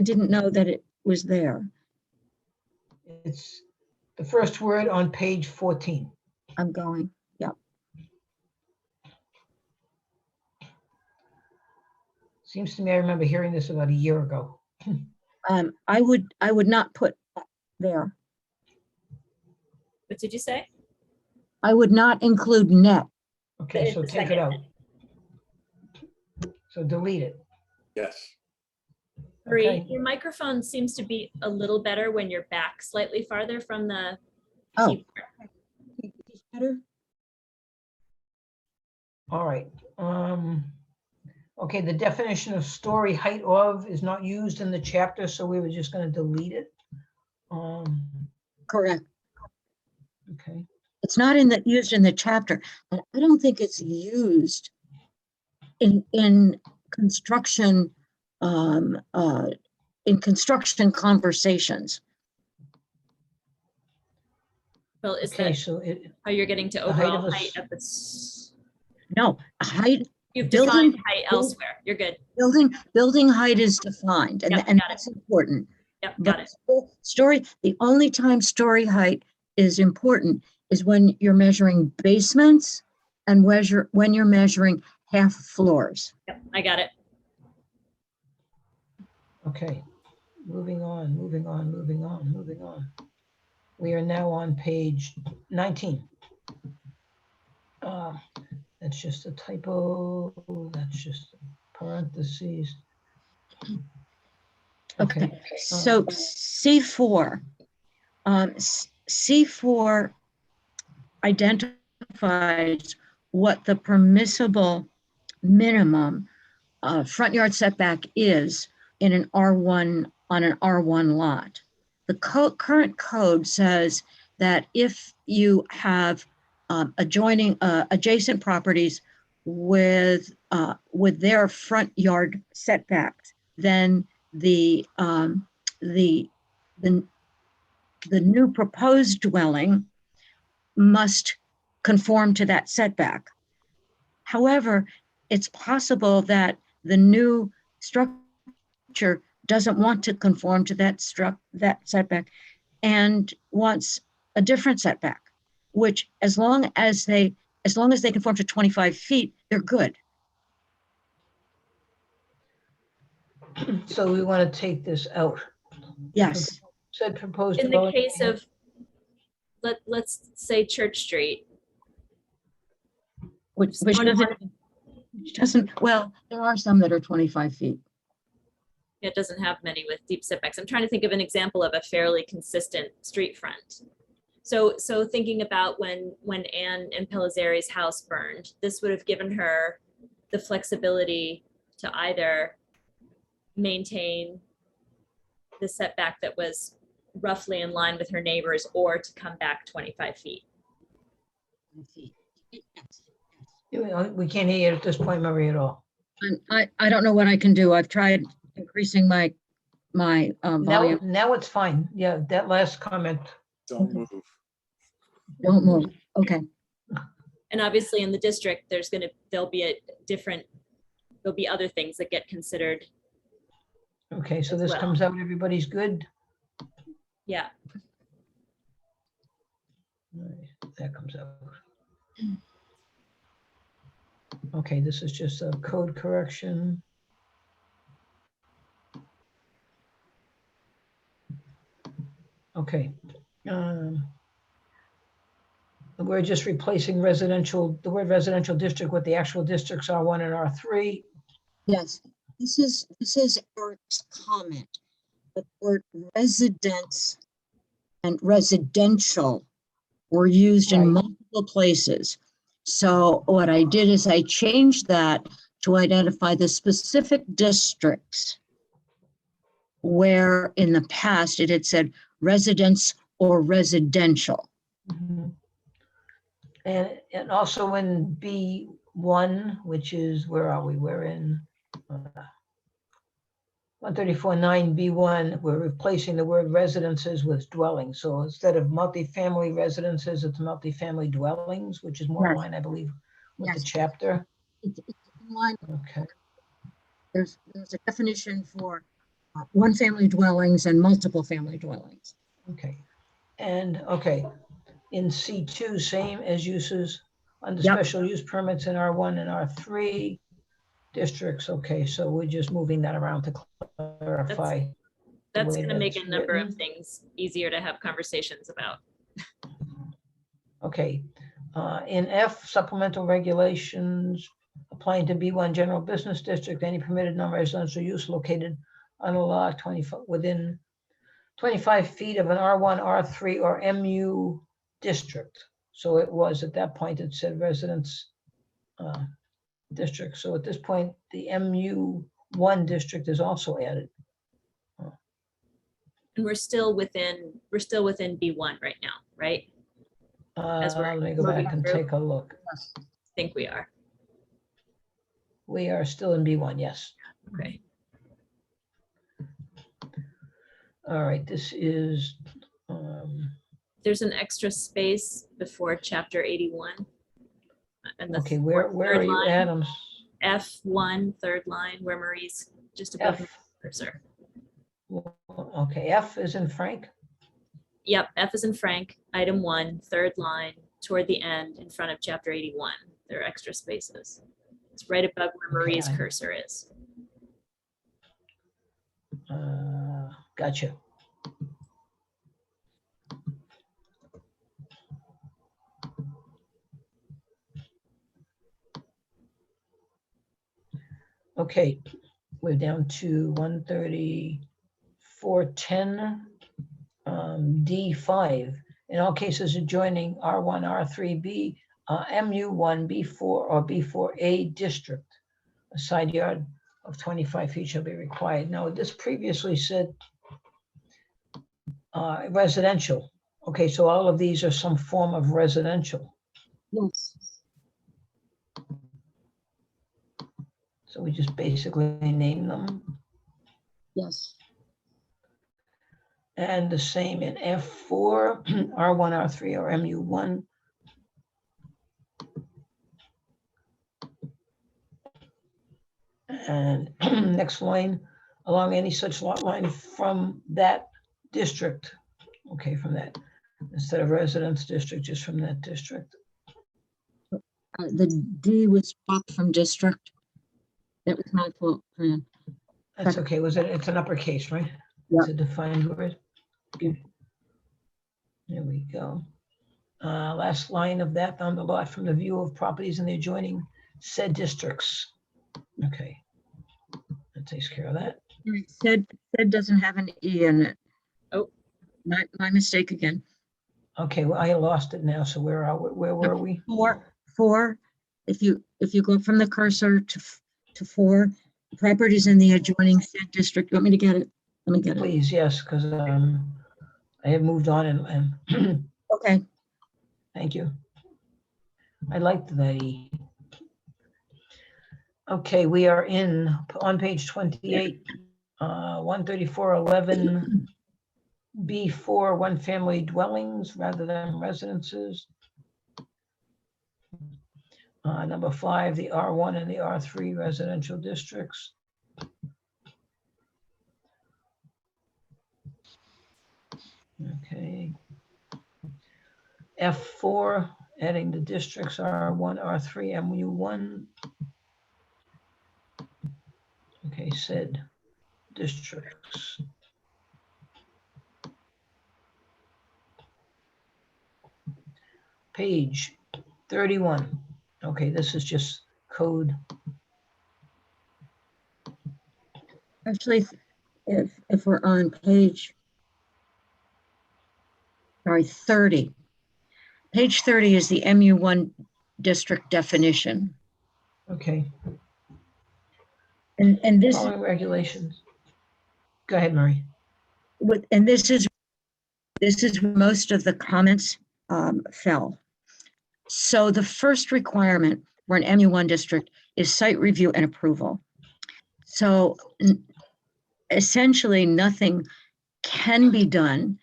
didn't know that it was there. It's the first word on page 14. I'm going, yeah. Seems to me I remember hearing this about a year ago. I would not put there. What did you say? I would not include net. Okay, so The take it second. out. So delete it. Yes. Marie, Okay. your microphone seems to be a little better when you're back slightly farther from the Oh. keyboard. Better? All right. Okay, the definition of story height of is not used in the chapter, so we were just gonna delete it. Correct. Okay, It's not used in the chapter, and I don't think it's used in construction, um, uh, in construction conversations. Well, is okay, that so it, how you're getting to the height overall of a height s- of the, No, height, you've building- defined height elsewhere. You're good. building height is defined, and, Yep, and got it. that's important. Yep, got But it. story, the only time story height is important is when you're measuring basements and when you're measuring half floors. Yep, I got it. okay, moving on. We are now on page 19. That's just a typo, that's just parentheses. Okay, so C4, C4 identifies what the permissible minimum front yard setback is in an R1 on an R1 lot. The current code says that if you have adjacent properties with their front yard setbacks, then the new proposed dwelling must conform to that setback. However, it's possible that the new structure doesn't want to conform to that setback and wants a different setback, which as long as they conform to 25 feet, they're good. So we want to take this out. Yes. Said proposed. In the case of, let's say Church Street. Which Someone doesn't, well, there are some that are 25 feet. It doesn't have many with deep setbacks. I'm trying to think of an example of a fairly consistent street front. So thinking about when Anne and Pellizzeri's house burned, this would have given her the flexibility to either maintain the setback that was roughly in line with her neighbors or to come back 25 feet. We can't hear you at this point, Marie, at all. I don't know what I can do. I've tried increasing my volume. Now it's fine. Yeah, that last comment. Don't move. Don't move. Okay. And obviously in the district, there'll be other things that get considered. Okay, so As this well. comes out, everybody's good? Yeah. All right, that comes out. Okay, this is just a code correction. Okay. We're just replacing the word residential district with the actual districts R1 and R3. Yes, this is Eric's comment. The word residence and residential were used in Right. multiple places. So what I did is I changed that to identify the specific districts where in the past it had said residence or residential. Mhm. And also in B1, which is, where are we? We're in 134.9 B1, we're replacing the word residences with dwellings. So instead of multifamily residences, it's multifamily dwellings, which is more in Yes. line, I believe, with the Yes. chapter. It's in line. Okay. There's a definition for one family dwellings and multiple family dwellings. Okay. And okay, in C2, same as uses under Yep. special use permits in R1 and R3 districts. Okay, so we're just moving that around to clarify. That's way going to make that's a number of written. things easier to have conversations about. Okay, in F, supplemental regulations applying to B1 general business district, any permitted non-residential use located on a lot 25 within 25 feet of an R1, R3, or MU district. So it was, at that point, it said residence district. So at this point, the MU1 district is also added. And we're still within B1 right now, right? As we're Let me go back and moving through. take a look. I think we are. We are still in B1, yes. Okay. All right, this is, There's an extra space before chapter 81. And the okay, where third are you, line, Adams? F1, third line, where Marie's just above the F. cursor. Okay, F is in Frank. Yep, F is in Frank, item 1, third line, toward the end, in front of chapter 81. There are extra spaces. It's right above where Okay, Marie's cursor is. Gotcha. Okay, we're down to 134.10, D5. In all cases adjoining R1, R3B, MU1, B4, or B4A district, a side yard of 25 feet shall be required. Now, this previously said residential. Okay, so all of these are some form of residential. Yes. So we just basically name them. Yes. And the same in F4, R1, R3, or MU1. And next line, along any such lot line from that district. Okay, from that, instead of residence district, just from that district. The D was popped from district. That was my fault, Fran. That's okay, it's an uppercase, right? It's a defined word. Okay. There we go. Last line of that, on the lot from the view of properties in the adjoining said districts. Okay, that takes care of that. Said doesn't have an E in it. Oh. My mistake again. Okay, well, I lost it now, so where were we? Four, if you go from the cursor to 4, properties in the adjoining said district. You want me to get it? Let me get it. Please, yes, because I have moved on and Okay. thank you. I liked that E. Okay, we are on page 28, 134.11, B4, one-family dwellings rather than residences. Number 5, the R1 and the R3 residential districts. Okay. F4, adding the districts R1, R3, MU1. Okay, said districts. Page 31. Okay, this is just code. Actually, if we're on page, 30. Page 30 is the MU1 district definition. Okay, And this following regulations. Go ahead, Marie. and this is where most of the comments fell. So the first requirement for an MU1 district is site review and approval. So essentially nothing can be done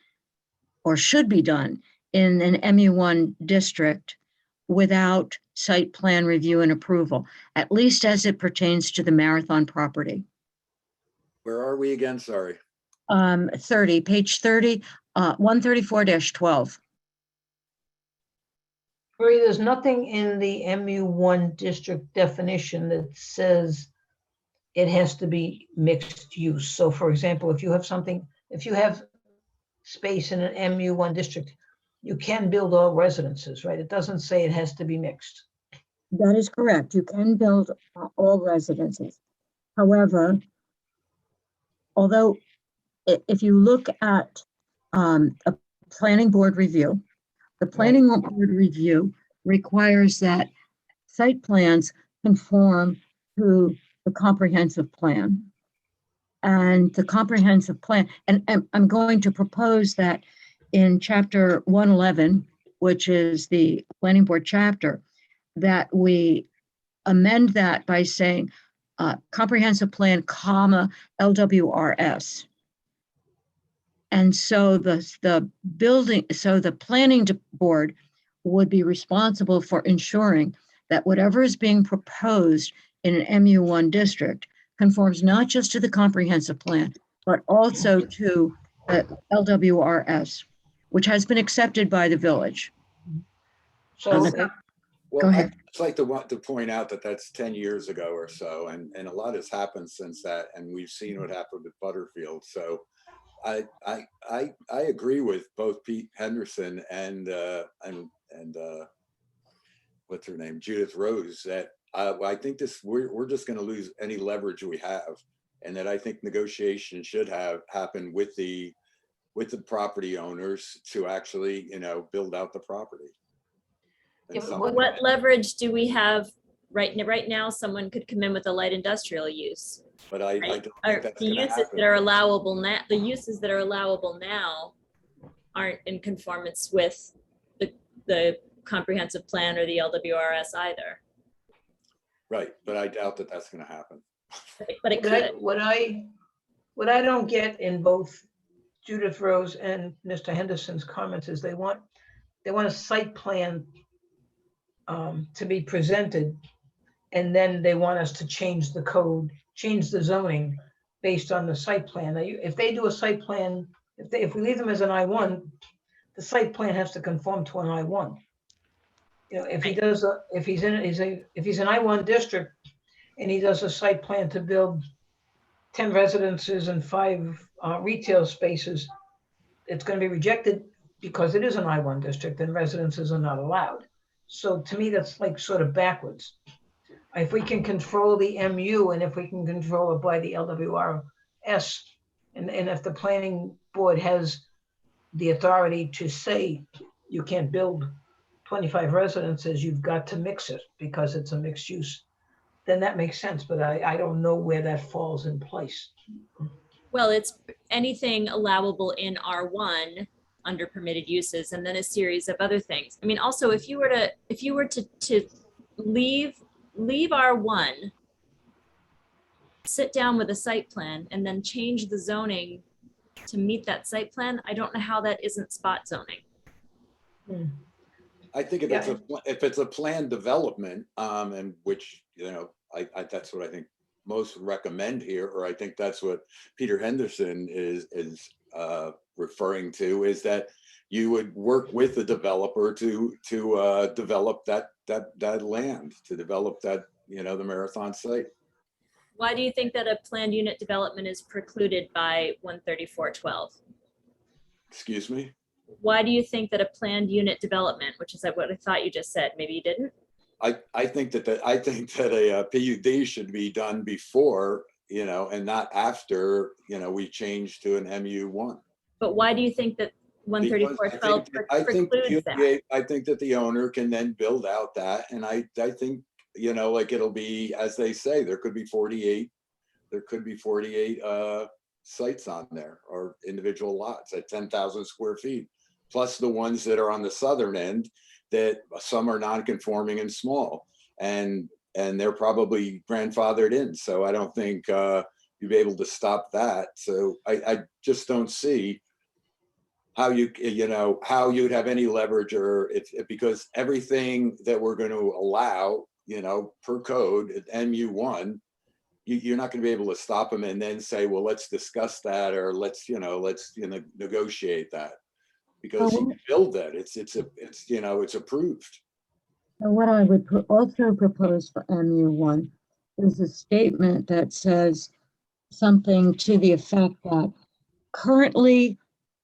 or should be done in an MU1 district without site plan review and approval, at least as it pertains to the Marathon property. Where are we again? Sorry. 30, page 30, 134-12. Marie, there's nothing in the MU1 district definition that says it has to be mixed use. So for example, if you have space in an MU1 district, you can build all residences, right? It doesn't say it has to be mixed. That is correct. You can build all residences. However, although if you look at a planning board review, the planning board review requires that site plans conform to the comprehensive plan. And the comprehensive plan, and I'm going to propose that in chapter 111, which is the planning board chapter, that we amend that by saying comprehensive plan, comma, LWRS. And so the planning board would be responsible for ensuring that whatever is being proposed in an MU1 district conforms not just to the comprehensive plan, but also to the LWRS, which has been accepted by the village. So, Go Well, ahead. I'd just like to point out that that's 10 years ago or so, and a lot has happened since that, and we've seen what happened with Butterfield. So I agree with both Pete Henderson and what's her name, Judith Rose, that I think we're just going to lose any leverage we have, and that I think negotiation should happen with the property owners to actually, build out the property. And Yeah, some- What leverage do we have right now? Someone could come in with a light industrial use. But I Right? don't Or think that's the going to uses happen. that are allowable now, the uses that are allowable now aren't in conformance with the comprehensive plan or the LWRS either. Right, but I doubt that that's going to happen. But it could. what I don't get in both Judith Rose and Mr. Henderson's comments is they want a site plan to be presented, and then they want us to change the code, change the zoning based on the site plan. Now, if they do a site plan, if we leave them as an I1, the site plan has to conform to an I1. If he does, if he's an I1 district and he does a site plan to build 10 residences and 5 retail spaces, it's going to be rejected because it is an I1 district and residences are not allowed. So to me, that's like sort of backwards. If we can control the MU and if we can control it by the LWRS, and if the planning board has the authority to say you can't build 25 residences, you've got to mix it because it's a mixed use, then that makes sense. But I don't know where that falls in place. Well, it's anything allowable in R1 under permitted uses, and then a series of other things. I mean, also, if you were to leave R1, sit down with a site plan, and then change the zoning to meet that site plan, I don't know how that isn't spot zoning. I think if it's a planned development, and which, that's what I think most recommend here, or I think that's what Peter Henderson is referring to, is that you would work with the developer to develop that land, to develop that, the Marathon site. Why do you think that a planned unit development is precluded by 134.12? Excuse me? Why do you think that a planned unit development, which is what I thought you just said, maybe you didn't? I think that a PUD should be done before, and not after, we change to an MU1. But why do you think that 134.12 precludes that? I think that the owner can then build out that, and I think, like it'll be, as they say, there could be 48 sites on there, or individual lots at 10,000 square feet, plus the ones that are on the southern end, that some are non-conforming and small, and they're probably grandfathered in. So I don't think you'd be able to stop that. So I just don't see how how you'd have any leverage, or because everything that we're going to allow, per code at MU1, you're not going to be able to stop them and then say, well, let's discuss that, or let's negotiate that, because you can build that. It's approved. And what I would also propose for MU1 is a statement that says something to the effect that currently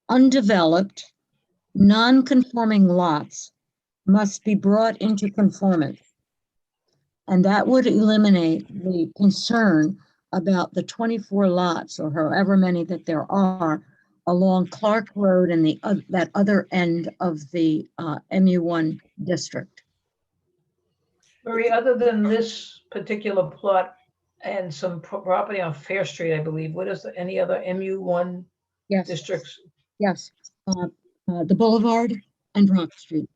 undeveloped, non-conforming lots must be brought into conformance. And that would eliminate the concern about the 24 lots, or however many that there are, along Clark Road and that other end of the MU1 district. Marie, other than this particular plot and some property on Fair Street, I believe, what is any other MU1 Yes, districts? yes. The Boulevard and Rock Street.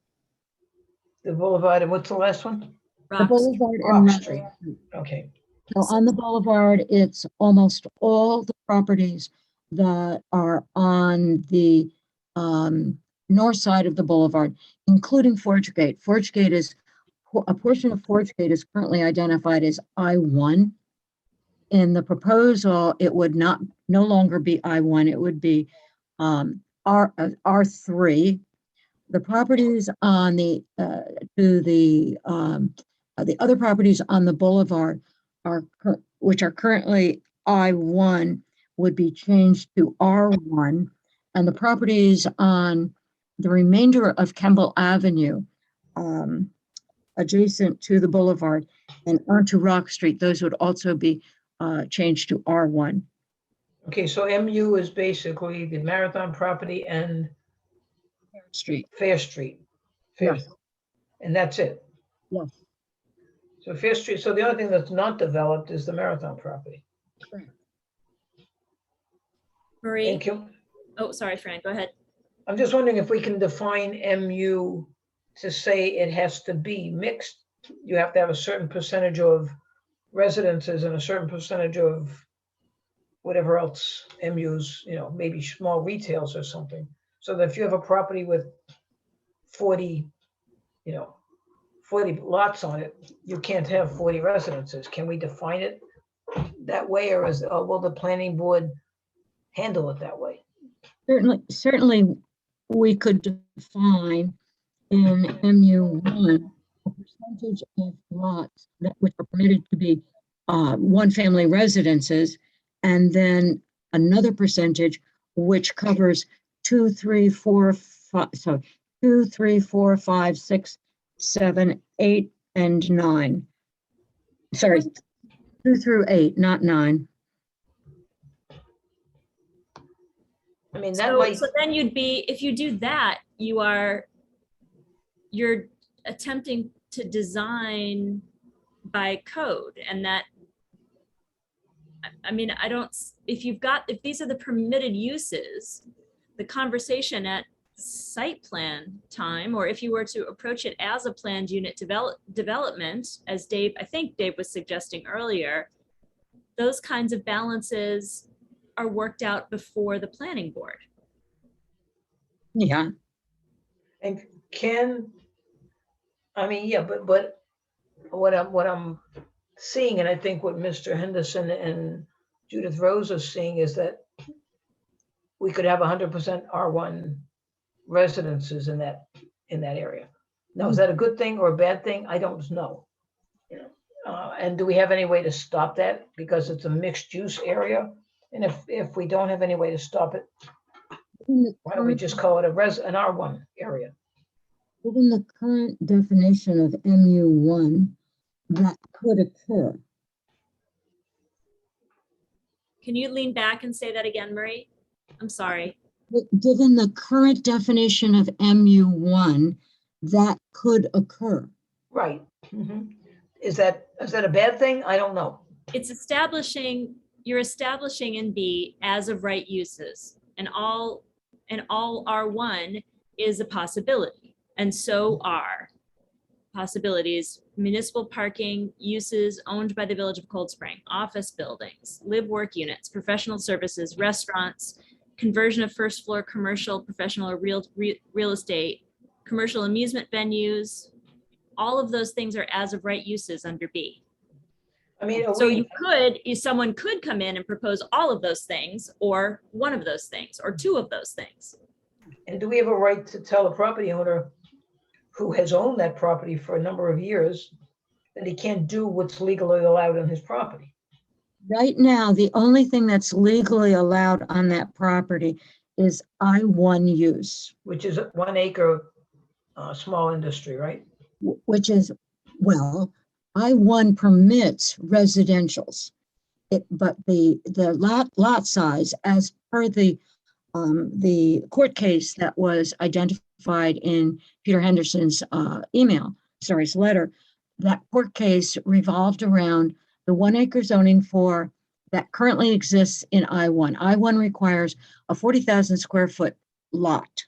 The Boulevard, and what's the last one? The Rocks. Boulevard and Rock Rock Street. Street. Okay, So on the Boulevard, it's almost all the properties that are on the north side of the Boulevard, including Forge Gate. Forge Gate is, a portion of Forge Gate is currently identified as I-1. In the proposal, it would no longer be I-1, it would be R3. The properties on the other properties on the Boulevard which are currently I-1 would be changed to R1, and the properties on the remainder of Kemble Avenue adjacent to the Boulevard and onto Rock Street, those would also be changed to R1. okay, so MU is basically the Marathon property and Street, Fair Street. Fair, yes, and that's it. yes, So Fair Street, so the only thing that's not developed is the Marathon property. correct. Marie, And can, oh, sorry, Fran, go ahead. I'm just wondering if we can define MU to say it has to be mixed. You have to have a certain percentage of residences and a certain percentage of whatever else MUs, maybe small retails or something. So that if you have a property with 40, 40 lots on it, you can't have 40 residences. Can we define it that way, or will the planning board handle it that way? Certainly, we could define in MU1 a percentage of lots which are permitted to be one-family residences, and then another percentage which covers 2, 3, 4, 5, so 2, 3, 4, 5, 6, 7, 8, and 9. Sorry, 2 through 8, not 9. I mean, that So, might, so then you'd be, if you do that, you're attempting to design by code, and that, I mean, if these are the permitted uses, the conversation at site plan time, or if you were to approach it as a planned unit development, as I think Dave was suggesting earlier, those kinds of balances are worked out before the planning board. Yeah, and but what I'm seeing, and I think what Mr. Henderson and Judith Rose are seeing, is that we could have 100% R1 residences in that area. Now, is that a good thing or a bad thing? I don't know. And do we have any way to stop that, because it's a mixed use area? And if we don't have any way to stop it, why don't we just call it an R1 area? Given the current definition of MU1, that could occur. Can you lean back and say that again, Marie? I'm sorry. Given the current definition of MU1, that could occur. Right. Mhm. Is that a bad thing? I don't know. You're establishing in B as of right uses, and all R1 is a possibility. And so are possibilities: municipal parking, uses owned by the Village of Cold Spring, office buildings, live work units, professional services, restaurants, conversion of first floor commercial, professional, or real estate, commercial amusement venues. All of those things are as of right uses under B. I mean, So someone could come in and propose all of those things, or one of those things, or two of those things. and do we have a right to tell a property owner who has owned that property for a number of years that he can't do what's legally allowed on his property? Right now, the only thing that's legally allowed on that property is I-1 use, Which is 1 acre small industry, right? which is, well, I-1 permits residentials. But the lot size, as per the court case that was identified in Peter Henderson's letter, that court case revolved around the 1 acre zoning for that currently exists in I-1. I-1 requires a 40,000 square foot lot.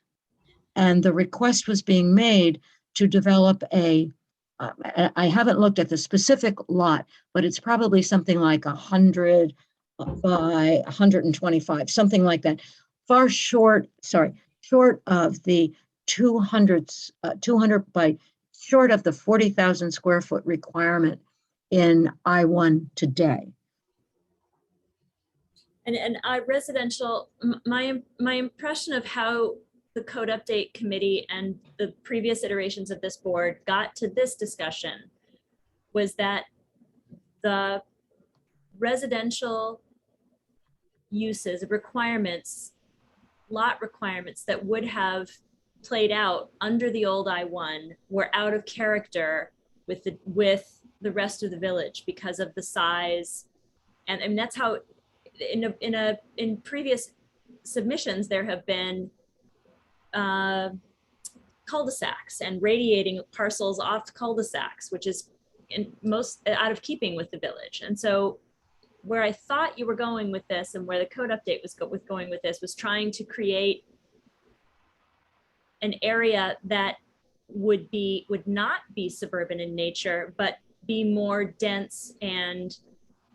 And the request was being made to develop I haven't looked at the specific lot, but it's probably something like 100 by 125, something like that. Short of the 200 by short of the 40,000 square foot requirement in I-1 today. And residential, my impression of how the code update committee and the previous iterations of this board got to this discussion was that the residential uses, requirements, lot requirements that would have played out under the old I-1 were out of character with the rest of the village because of the size. And that's how in previous submissions there have been cul-de-sacs and radiating parcels off cul-de-sacs, which is out of keeping with the village. And so where I thought you were going with this and where the code update was going with this was trying to create an area that would not be suburban in nature, but be more dense and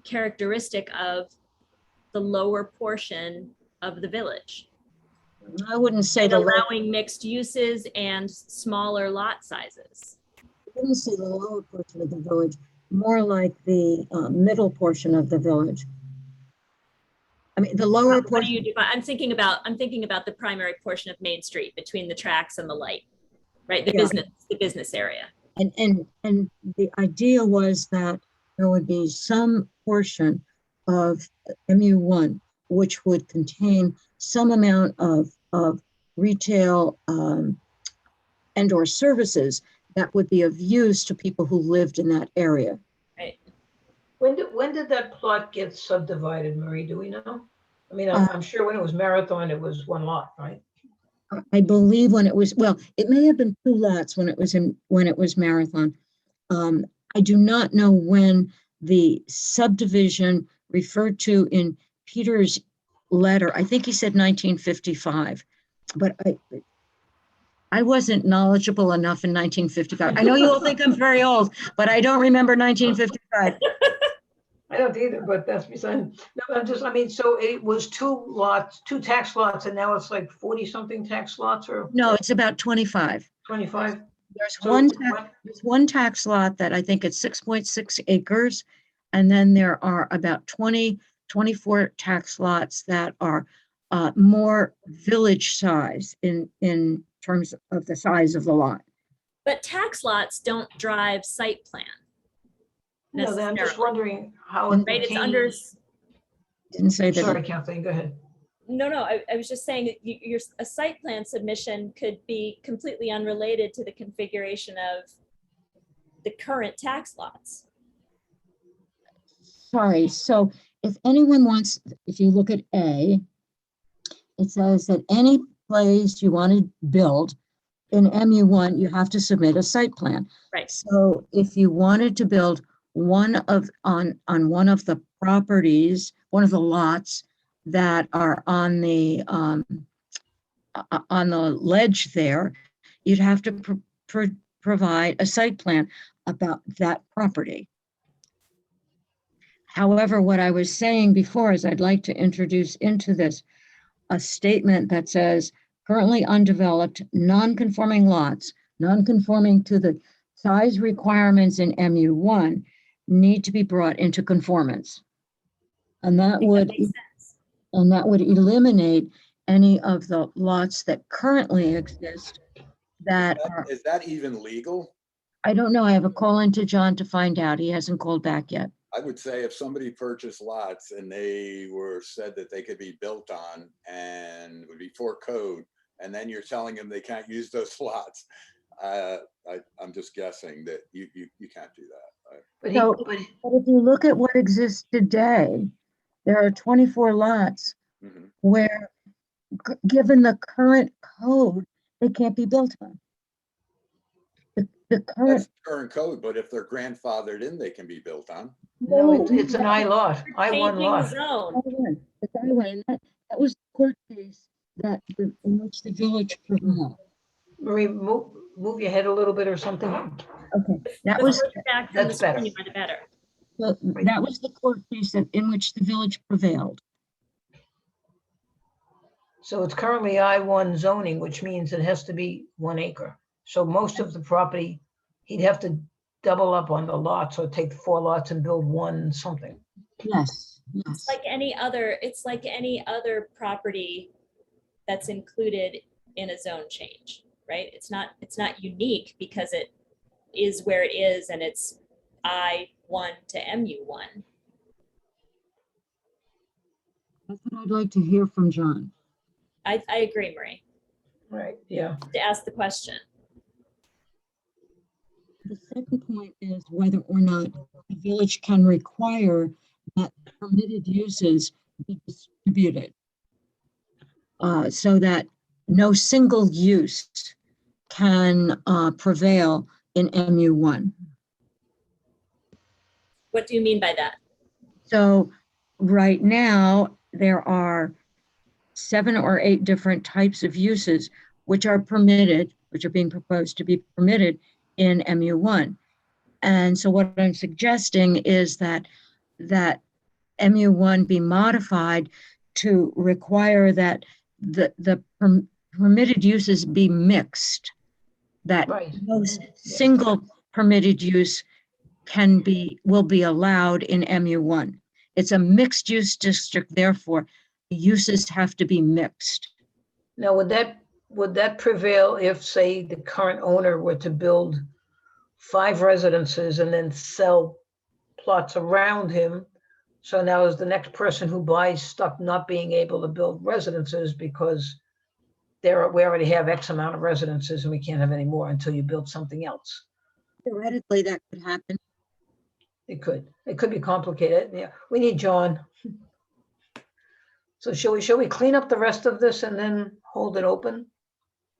characteristic of the lower portion of the village. I wouldn't say And the allowing mixed uses and smaller lot sizes. I wouldn't say the lower portion of the village, more like the middle portion of the village. I mean, the lower What do portion. you define? I'm thinking about the primary portion of Main Street between the tracks and the light, right? The business area. And the idea was that there would be some portion of MU1 which would contain some amount of retail and or services that would be of use to people who lived in that area. Right. When did that plot get subdivided, Marie? Do we know? I mean, I'm sure when it was Marathon, it was one lot, right? I believe when it was, well, it may have been 2 lots when it was Marathon. I do not know when the subdivision referred to in Peter's letter. I think he said 1955, but I wasn't knowledgeable enough in 1955. I know you all think I'm very old, but I don't remember 1955. I don't either, but that's beside. No, so it was 2 lots, 2 tax lots, and now it's like 40 something tax lots or No, it's about 25. 25. There's So there's one tax lot that I think it's 6.6 acres. And then there are about 24 tax lots that are more village size in terms of the size of the lot. But tax lots don't drive site plan. No, I'm just necessarily. wondering how it Right, it's became. under, Didn't say that. Sorry, Kathleen, go ahead. no, I was just saying that a site plan submission could be completely unrelated to the configuration of the current tax lots. Sorry, so if anyone wants, if you look at A, it says that any place you want to build in MU1, you have to submit a site plan. Right. So if you wanted to build on one of the properties, one of the lots that are on the ledge there, you'd have to provide a site plan about that property. However, what I was saying before is I'd like to introduce into this a statement that says currently undeveloped non-conforming lots, non-conforming to the size requirements in MU1 need to be brought into conformance. And that would eliminate any of the lots that currently exist that are, Is that even legal? I don't know, I have a call into John to find out. He hasn't called back yet. I would say if somebody purchased lots and they were said that they could be built on and would be for code, and then you're telling them they can't use those lots, I'm just guessing that you can't do that. But if you look at what exists today, there are 24 lots where, given the current code, they can't be built on. The current, That's current code, but if they're grandfathered in, they can be built on. No, it's an I lot, I one Changing the lot. zone. It's I-1, and that was the court case that, in which the village prevailed. Marie, move your head a little bit or something. Okay, that The was, further back from the That's better. screen, you are, the better. that was the court case in which the village prevailed. So it's currently I1 zoning, which means it has to be 1 acre. So most of the property, he'd have to double up on the lots or take 4 lots and build one something. Yes, yes. It's like any other property that's included in a zone change, right? It's not unique because it is where it is and it's I1 to MU1. That's what I'd like to hear from John. I agree, Marie, Right, yeah. to ask the question. The second point is whether or not the village can require that permitted uses be distributed, so that no single use can prevail in MU1. What do you mean by that? So right now, there are 7 or 8 different types of uses which are permitted, which are being proposed to be permitted in MU1. And so what I'm suggesting is that MU1 be modified to require that the permitted uses be mixed, that Right. no single permitted use will be allowed in MU1. It's a mixed use district, therefore the uses have to be mixed. Now, would that prevail if, say, the current owner were to build 5 residences and then sell plots around him? So now is the next person who buys stuck not being able to build residences because we already have X amount of residences and we can't have any more until you build something else? Theoretically, that could happen. It could be complicated. Yeah, we need John. So shall we clean up the rest of this and then hold it open?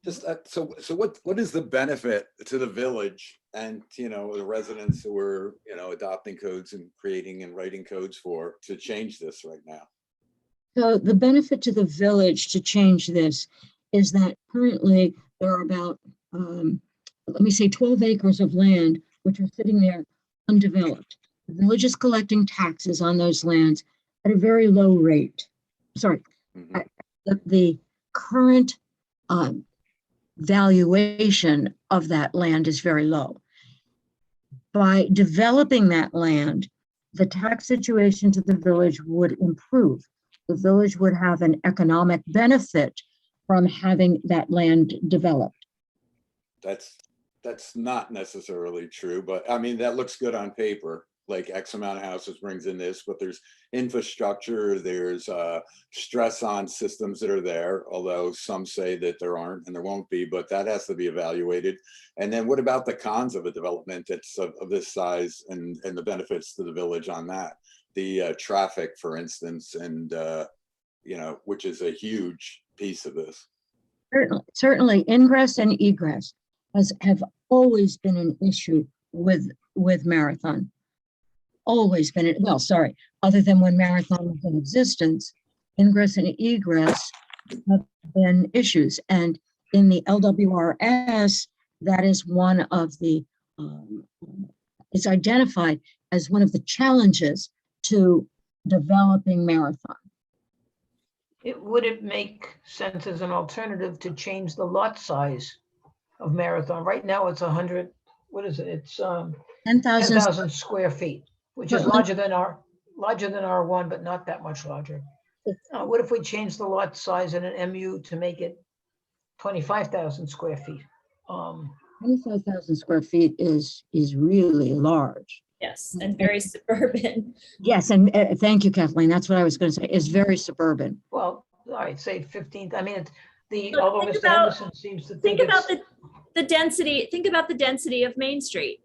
Just so what is the benefit to the village and the residents who are adopting codes and creating and writing codes to change this right now? So the benefit to the village to change this is that currently there are about, let me say 12 acres of land which are sitting there undeveloped. The village is collecting taxes on those lands at a very low rate. Sorry, the current valuation of that land is very low. By developing that land, the tax situation to the village would improve. The village would have an economic benefit from having that land developed. That's not necessarily true, but I mean, that looks good on paper. Like X amount of houses brings in this, but there's infrastructure, there's stress on systems that are there, although some say that there aren't and there won't be, but that has to be evaluated. And then what about the cons of a development that's of this size and the benefits to the village on that? The traffic, for instance, and which is a huge piece of this. Certainly ingress and egress have always been an issue with Marathon. Always been, other than when Marathon was in existence, ingress and egress have been issues. And in the LWRS, that is one of the, it's identified as one of the challenges to developing Marathon. Would it make sense as an alternative to change the lot size of Marathon? Right now it's 100, what is it? It's 10,000 square feet, which is larger than R1, but not that much larger. What if we change the lot size in an MU to make it 25,000 square feet? 25,000 square feet is really large. Yes, and very suburban. Yes, and thank you, Kathleen. That's what I was going to say. It's very suburban. Well, all right, say 15. I mean, But although think Mr. about- Henderson seems to Think think about it's, the density. Think about the density of Main Street.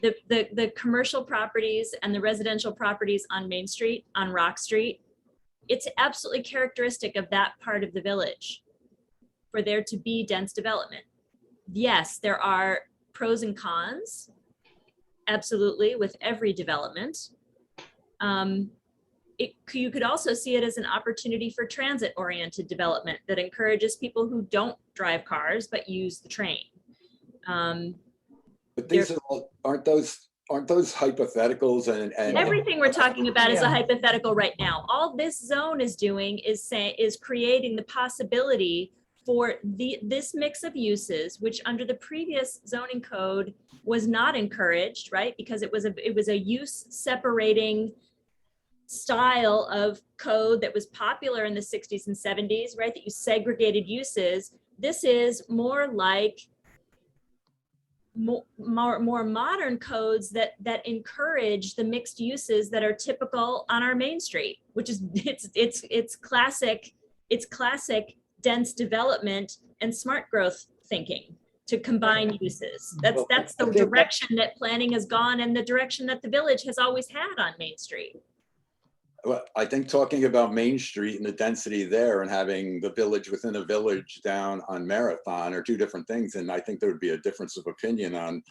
The commercial properties and the residential properties on Main Street, on Rock Street. It's absolutely characteristic of that part of the village for there to be dense development. Yes, there are pros and cons, absolutely, with every development. You could also see it as an opportunity for transit-oriented development that encourages people who don't drive cars but use the train. But these are all, aren't those hypotheticals and Everything we're talking about is a Yeah. hypothetical right now. All this zone is doing is creating the possibility for this mix of uses, which under the previous zoning code was not encouraged, right? Because it was a use separating style of code that was popular in the 60s and 70s, right? That you segregated uses. This is more like more modern codes that encourage the mixed uses that are typical on our main street, which is it's classic dense development and smart growth thinking to combine uses. That's the direction that planning has gone and the direction that the village has always had on Main Street. Well, I think talking about Main Street and the density there and having the village within a village down on Marathon are two different things. And I think there would be a difference of opinion on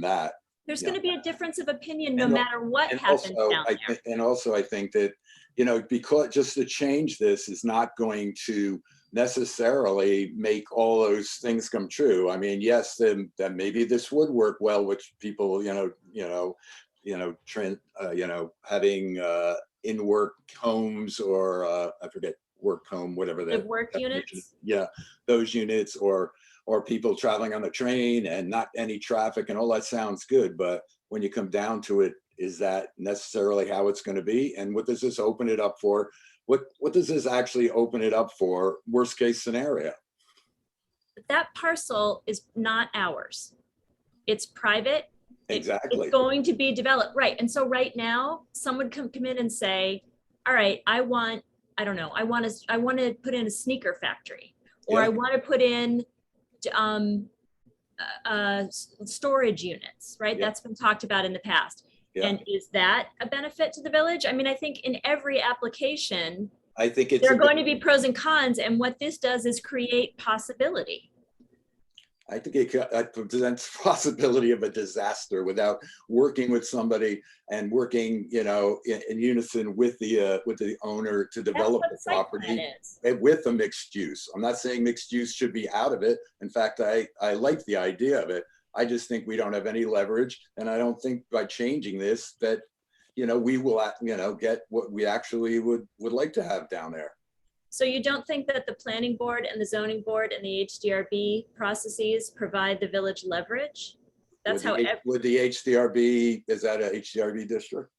that. There's Yeah. going to be a difference of opinion no And matter what happens down there. And also I think that, because just to change this is not going to necessarily make all those things come true. I mean, yes, then maybe this would work well, which people, having in-work homes or I forget, work home, whatever that. Live work units. Yeah, those units or people traveling on the train and not any traffic and all that sounds good. But when you come down to it, is that necessarily how it's going to be? And what does this open it up for? What does this actually open it up for? Worst case scenario. That parcel is not ours. It's private. Exactly. It's going to be developed, right? And so right now, someone come in and say, all right, I want to put in a sneaker factory, or Yeah. I want to put in storage units, right? Yeah. That's been talked about in the past. Yeah. And is that a benefit to the village? I mean, I think in every application, I think it's there are going to be pros and cons, and what this does is create possibility. I think it presents possibility of a disaster without working with somebody and working, in unison with the owner to develop the That's what site plan property is. with a mixed use. I'm not saying mixed use should be out of it. In fact, I like the idea of it. I just think we don't have any leverage, and I don't think by changing this that, we will, get what we actually would like to have down there. So you don't think that the planning board and the zoning board and the HDRB processes provide the village leverage? That's how Would the HDRB, is that a HDRB district?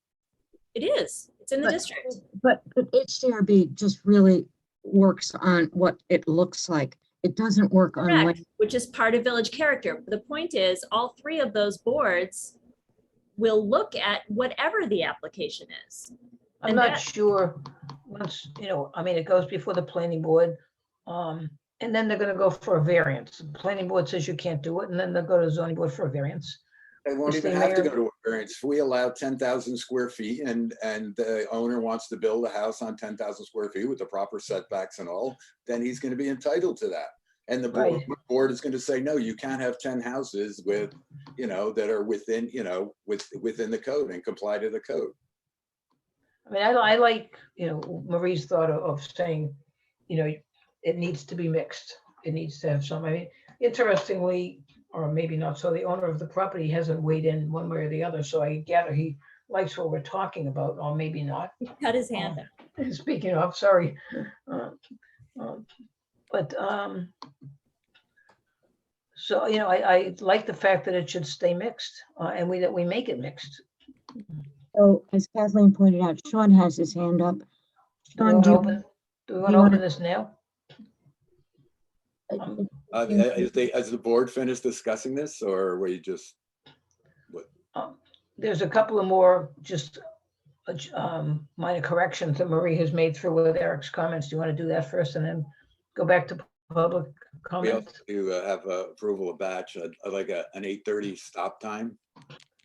it is. It's in the But- district. But HDRB just really works on what it looks like. It doesn't work on what, Correct, which is part of village character. The point is, all three of those boards will look at whatever the application is. I'm And not that- sure, once, it goes before the planning board. And then they're gonna go for a variance. The planning board says you can't do it, and then they'll go to the zoning board for a variance. They won't Mr. even have to Mayor? go to a variance. If we allow 10,000 square feet and the owner wants to build a house on 10,000 square feet with the proper setbacks and all, then he's going to be entitled to that. And the Right. board is going to say, no, you can't have 10 houses with, that are within, within the code and comply to the code. I mean, I like, Marie's thought of saying, it needs to be mixed. It needs to have some, interestingly, or maybe not so, the owner of the property hasn't weighed in one way or the other, so I gather he likes what we're talking about, or maybe not. He cut his hand off. Speaking of, sorry. So, I like the fact that it should stay mixed, and that we make it mixed. so as Kathleen pointed out, Sean has his hand up. Do we Sean, want do to you? open, wanna- open this now? Has the board finished discussing this or were you just? There's a couple of more just minor corrections that Marie has made through with Eric's comments. Do you want to do that first and then go back to public We also comments? do have approval of batch, I'd like an 8:30 stop time.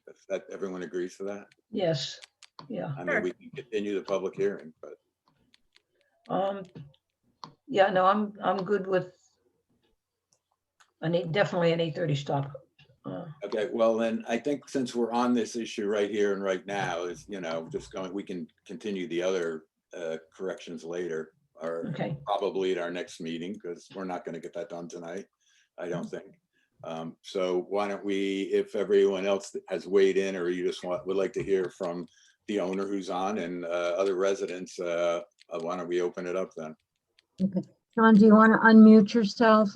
If that, everyone agrees to that? Yes, yeah. I mean, we can continue the public hearing, but Yeah, no, I'm good with definitely an 8:30 stop. Okay, well then, I think since we're on this issue right here and right now, is, just going, we can continue the other corrections later, or Okay. probably at our next meeting, because we're not going to get that done tonight, I don't think. So why don't we, if everyone else has weighed in, or you just would like to hear from the owner who's on and other residents, why don't we open it up then? Okay. Sean, do you want to unmute yourself?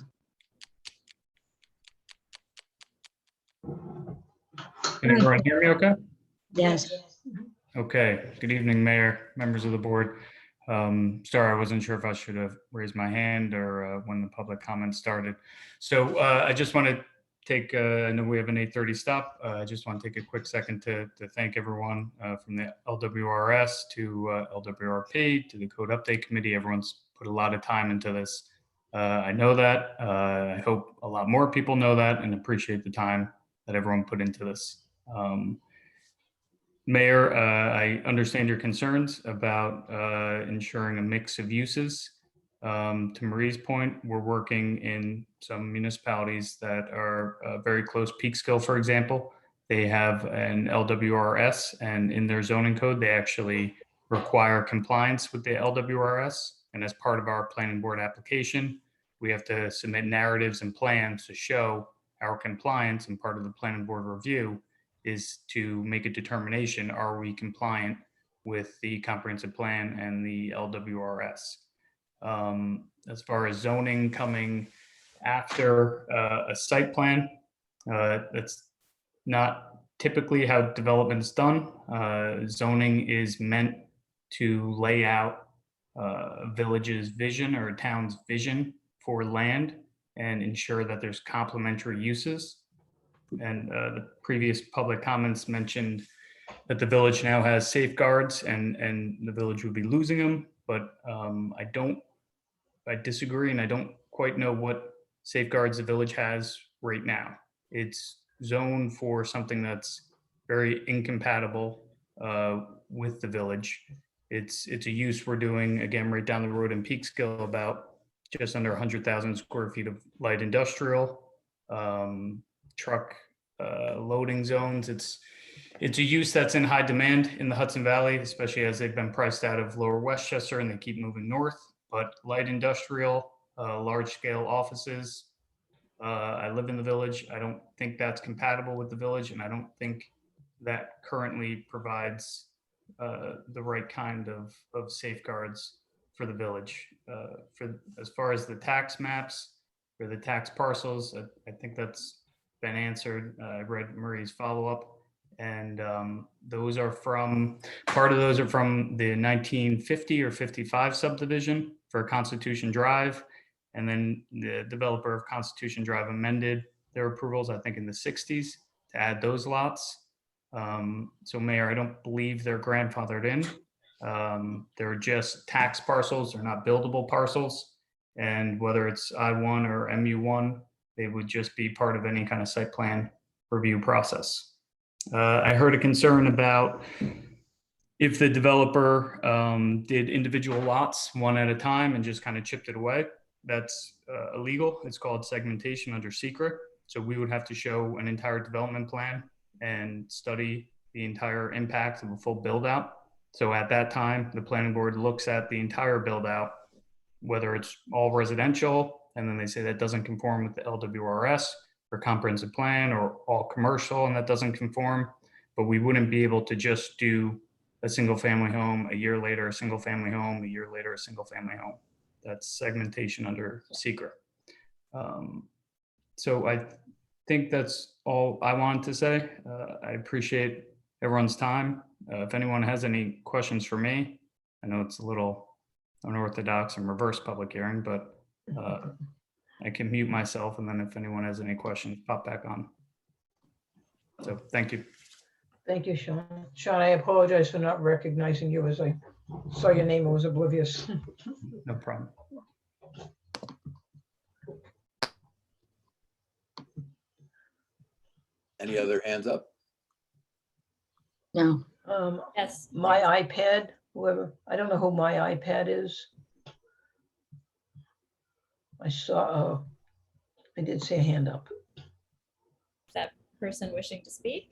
Can everyone hear me okay? Yes. Okay, good evening, Mayor, members of the board. Sorry, I wasn't sure if I should have raised my hand or when the public comment started. So I just want to take, I know we have an 8:30 stop. I just want to take a quick second to thank everyone from the LWRS to LWRP to the Code Update Committee. Everyone's put a lot of time into this. I know that. I hope a lot more people know that and appreciate the time that everyone put into this. Mayor, I understand your concerns about ensuring a mix of uses. To Marie's point, we're working in some municipalities that are very close. Peekskill, for example, they have an LWRS, and in their zoning code, they actually require compliance with the LWRS. And as part of our planning board application, we have to submit narratives and plans to show our compliance, and part of the planning board review is to make a determination, are we compliant with the comprehensive plan and the LWRS? As far as zoning coming after a site plan, that's not typically how development is done. Zoning is meant to lay out a village's vision or a town's vision for land and ensure that there's complementary uses. And the previous public comments mentioned that the village now has safeguards and the village would be losing them. But I disagree, and I don't quite know what safeguards the village has right now. It's zoned for something that's very incompatible with the village. It's a use we're doing, again, right down the road in Peekskill, about just under 100,000 square feet of light industrial, truck loading zones. It's a use that's in high demand in the Hudson Valley, especially as they've been priced out of Lower Westchester and they keep moving north. But light industrial, large scale offices. I live in the village. I don't think that's compatible with the village, and I don't think that currently provides the right kind of safeguards for the village. For as far as the tax maps or the tax parcels, I think that's been answered. I read Marie's follow-up, and those are from, part of those are from the 1950 or 55 subdivision for Constitution Drive. And then the developer of Constitution Drive amended their approvals, I think in the 60s, to add those lots. So Mayor, I don't believe they're grandfathered in. They're just tax parcels, they're not buildable parcels. And whether it's I-1 or MU-1, they would just be part of any kind of site plan review process. I heard a concern about if the developer did individual lots one at a time and just kind of chipped it away. That's illegal. It's called segmentation under secret. So we would have to show an entire development plan and study the entire impact of a full build out. So at that time, the planning board looks at the entire build out, whether it's all residential, and then they say that doesn't conform with the LWRS or comprehensive plan, or all commercial and that doesn't conform. But we wouldn't be able to just do a single family home, a year later, a single family home, a year later, a single family home. That's segmentation under secret. So I think that's all I wanted to say. I appreciate everyone's time. If anyone has any questions for me, I know it's a little unorthodox and reverse public hearing, but I can mute myself, and then if anyone has any questions, pop back on. So thank you. Thank you, Sean. Sean, I apologize for not recognizing you as I saw your name and was oblivious. No problem. Any other hands up? No. Yes. My iPad, whoever, I don't know who my iPad is. I saw, I did see a hand up. Is that person wishing to speak?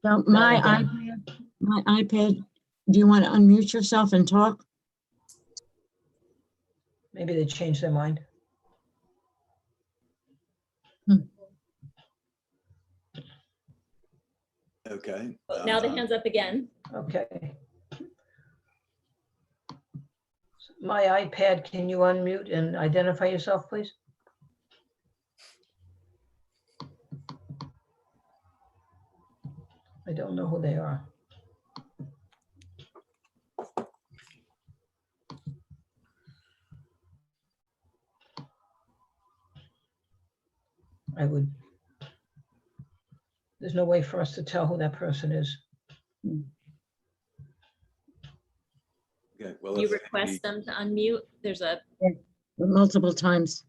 So again. my iPad, do you want to unmute yourself and talk? Maybe they changed their mind. Okay. Well, now the hand's up again. Okay. My iPad, can you unmute and identify yourself, please? I don't know who they are. There's no way for us to tell who that person is. Okay, well, You if request them to unmute. There's a, Multiple times.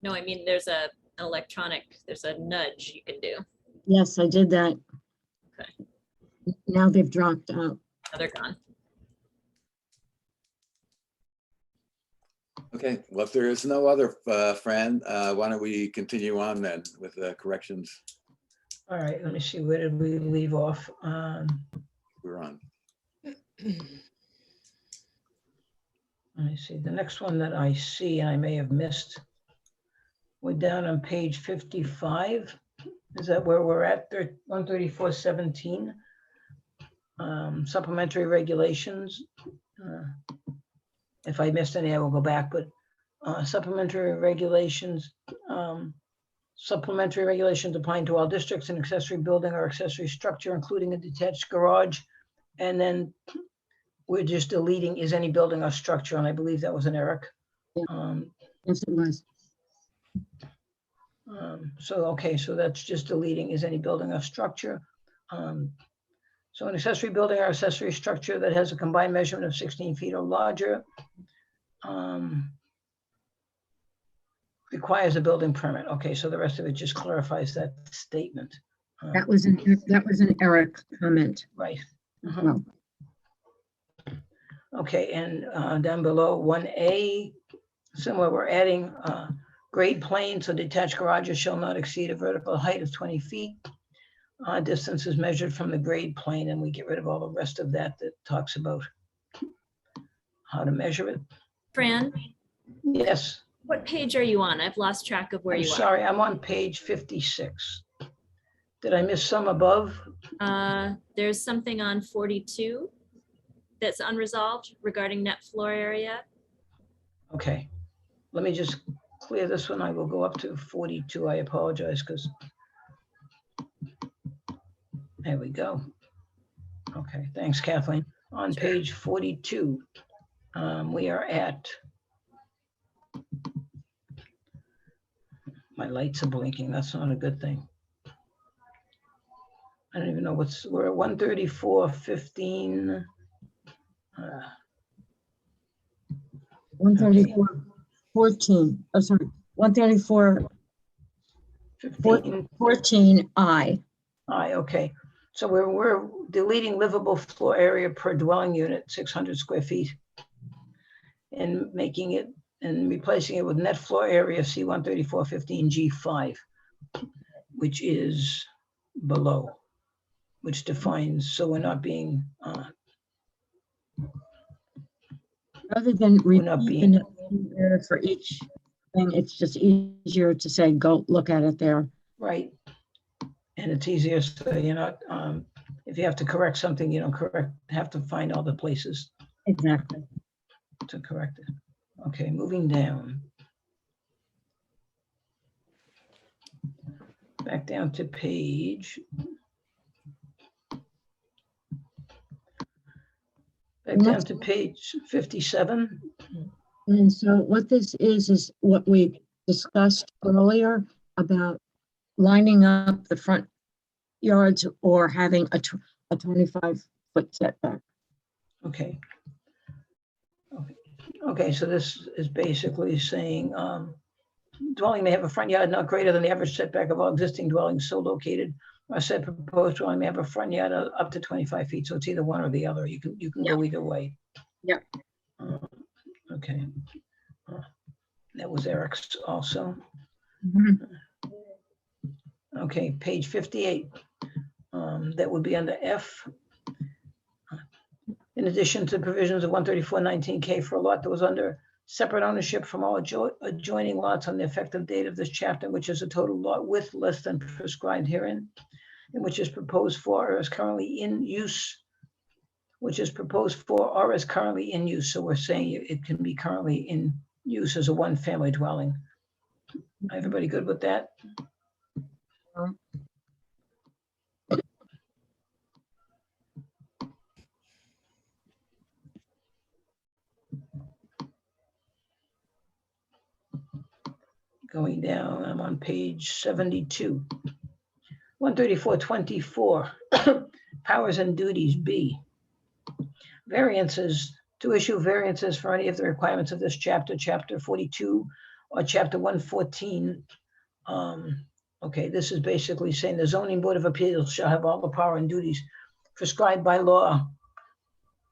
no, I mean, there's a an electronic, there's a nudge you can do. Yes, I did that. Okay. Now they've dropped out. Now they're gone. Okay, well, if there is no other friend, why don't we continue on then with the corrections All right, let me see, where did we leave off? we're on? Let me see, the next one that I see, and I may have missed, we're down on page 55. Is that where we're at, 134.17? Supplementary regulations. If I missed any, I will go back, but supplementary regulations applying to all districts, an accessory building or accessory structure, including a detached garage. And then we're just deleting is any building or structure, and I believe that was an Eric. Yes, it was. So, okay, so that's just deleting is any building or structure. So an accessory building or accessory structure that has a combined measurement of 16 feet or larger requires a building permit. Okay, so the rest of it just clarifies that statement. That was an Eric comment. Right. Mhm. Well, Okay, and down below 1A, similar, we're adding grade plane, so detached garages shall not exceed a vertical height of 20 feet. Distance is measured from the grade plane, and we get rid of all the rest of that that talks about how to measure it. Fran, Yes, what page are you on? I've lost track of where I'm you sorry, I'm on page 56. Did I miss some above? are. There's something on 42 that's unresolved regarding net floor area. Okay, let me just clear this one. I will go up to 42. I apologize, because there we go. Okay, thanks, Kathleen. On Sure. page 42, we are at, my lights are blinking. That's not a good thing. I don't even know we're at 134.15. 134.14. Oh, sorry, 15. 134.14I. Aye, okay. So we're deleting livable floor area per dwelling unit, 600 square feet, and making it and replacing it with net floor area C 134.15 G5, which is below, which defines, so we're not being, Rather than We're not repeating being- it there for each thing, it's just easier to say, go look at it there. right. And it's easier, so you're not, if you have to correct something, you don't have to find all the places Exactly. to correct it. Okay, moving down. Back down to page. Back down to page 57. And so what this is what we discussed earlier about lining up the front yards or having a 25-foot setback. Okay. Okay, so this is basically saying dwelling may have a front yard not greater than the average setback of all existing dwellings so located, or said proposed dwelling may have a front yard up to 25 feet. So it's either one or the other. You can go either way. Yep. Okay. That was Eric's also. Mhm. Okay, page 58. That would be under F. In addition to provisions of 134-19K for a lot that was under separate ownership from all adjoining lots on the effective date of this chapter, which is a total lot width less than prescribed herein, and which is proposed for or is currently in use, So we're saying it can be currently in use as a one-family dwelling. Everybody good with that? Going down, I'm on page 72. 134-24, powers and duties, B. Variances, to issue variances for any of the requirements of this chapter, chapter 42, or chapter 114. Okay, this is basically saying the zoning board of appeals shall have all the power and duties prescribed by law,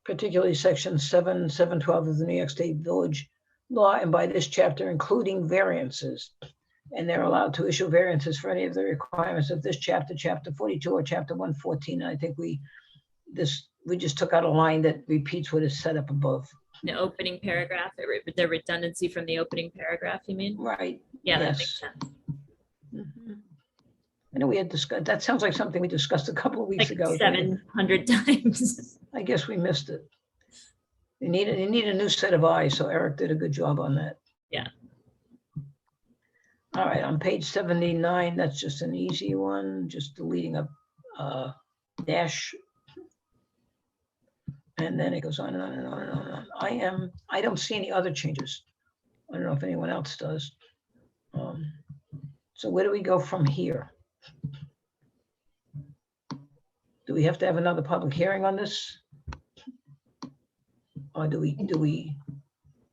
particularly section 712 of the New York State Village Law, and by this chapter, including variances. And they're allowed to issue variances for any of the requirements of this chapter, chapter 42 or chapter 114. And I think we just took out a line that repeats what is set up above. The opening paragraph, the redundancy from the opening paragraph, you mean? Right. Yeah, that Yes. makes sense. Mhm. I know we had discussed, that sounds like something we discussed a couple of weeks Like ago. 700 times. I guess we missed it. You need a new set of eyes, so Eric did a good job on that. Yeah. All right, on page 79, that's just an easy one, just deleting a dash. And then it goes on and on and on and on and on. I don't see any other changes. I don't know if anyone else does. So where do we go from here? Do we have to have another public hearing on this? Or do we?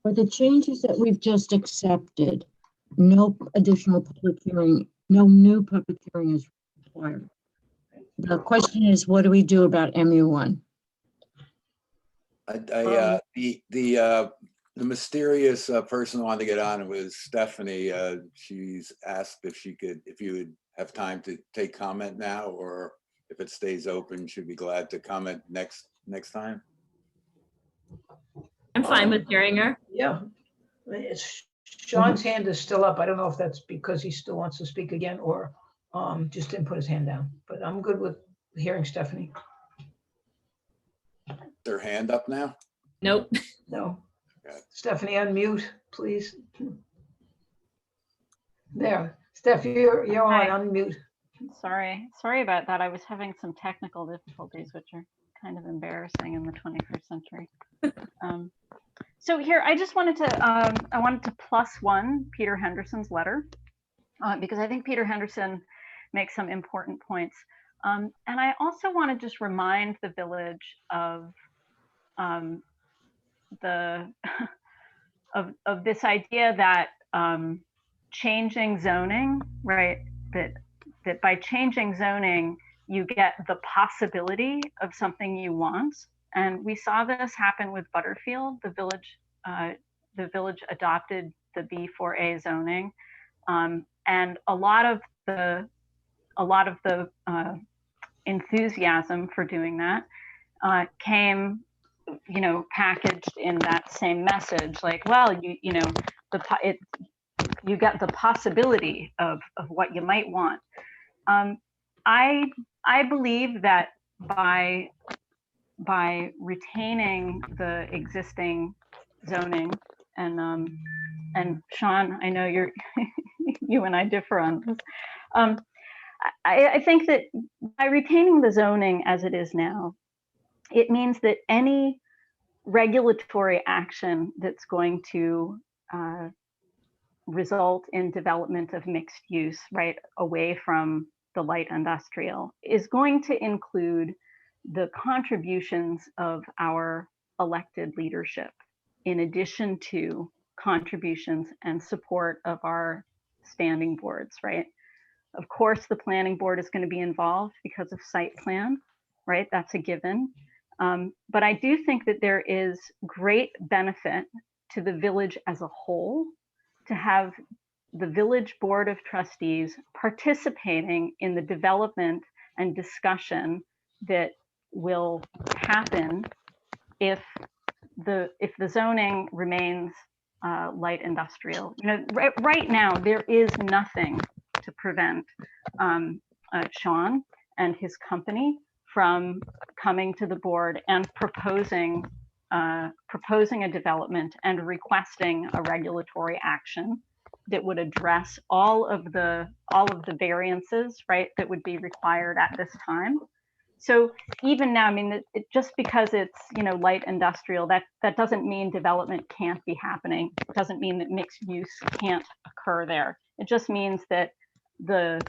For the changes that we've just accepted, no additional public hearing, no new public hearing is required. The question is, what do we do about MU1? The mysterious person who wanted to get on was Stephanie. She's asked if you would have time to take comment now, or if it stays open, she'd be glad to comment next time. I'm fine with hearing her. Yeah. Sean's hand is still up. I don't know if that's because he still wants to speak again or just didn't put his hand down, but I'm good with hearing Stephanie. Their hand up now? Nope. No. Okay. Stephanie, unmute, please. There, Steph, you're on, unmute. Sorry about that. I was having some technical difficulties, which are kind of embarrassing in the 21st century. So here, I just wanted to, I wanted to +1 Peter Henderson's letter, because I think Peter Henderson makes some important points. And I also want to just remind the village of of this idea that changing zoning, right? That by changing zoning, you get the possibility of something you want. And we saw this happen with Butterfield. The village adopted the B4A zoning, and a lot of the enthusiasm for doing that came, packaged in that same message. Like, well, you get the possibility of what you might want. I believe that by retaining the existing zoning, and Sean, I know you and I differ on this. I think that by retaining the zoning as it is now, it means that any regulatory action that's going to result in development of mixed use, right, away from the light industrial, is going to include the contributions of our elected leadership, in addition to contributions and support of our standing boards, right? Of course, the planning board is going to be involved because of site plan, right? That's a given. But I do think that there is great benefit to the village as a whole to have the Village Board of Trustees participating in the development and discussion that will happen if the zoning remains light industrial. You know, right now there is nothing to prevent Sean and his company from coming to the board and proposing a development and requesting a regulatory action that would address all of the variances, right, that would be required at this time. So even now, I mean, just because it's, you know, light industrial, that doesn't mean development can't be happening. It doesn't mean that mixed use can't occur there. It just means that the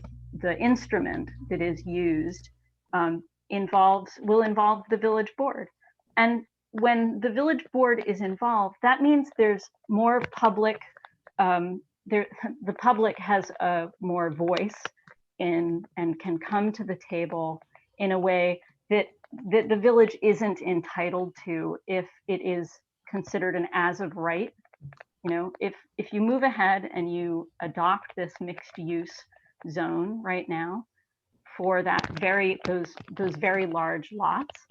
instrument that is used will involve the village board. And when the village board is involved, that means there's more public, the public has a more voice in and can come to the table in a way that the village isn't entitled to if it is considered an as of right. You know, if you move ahead and you adopt this mixed use zone right now for those very large lots,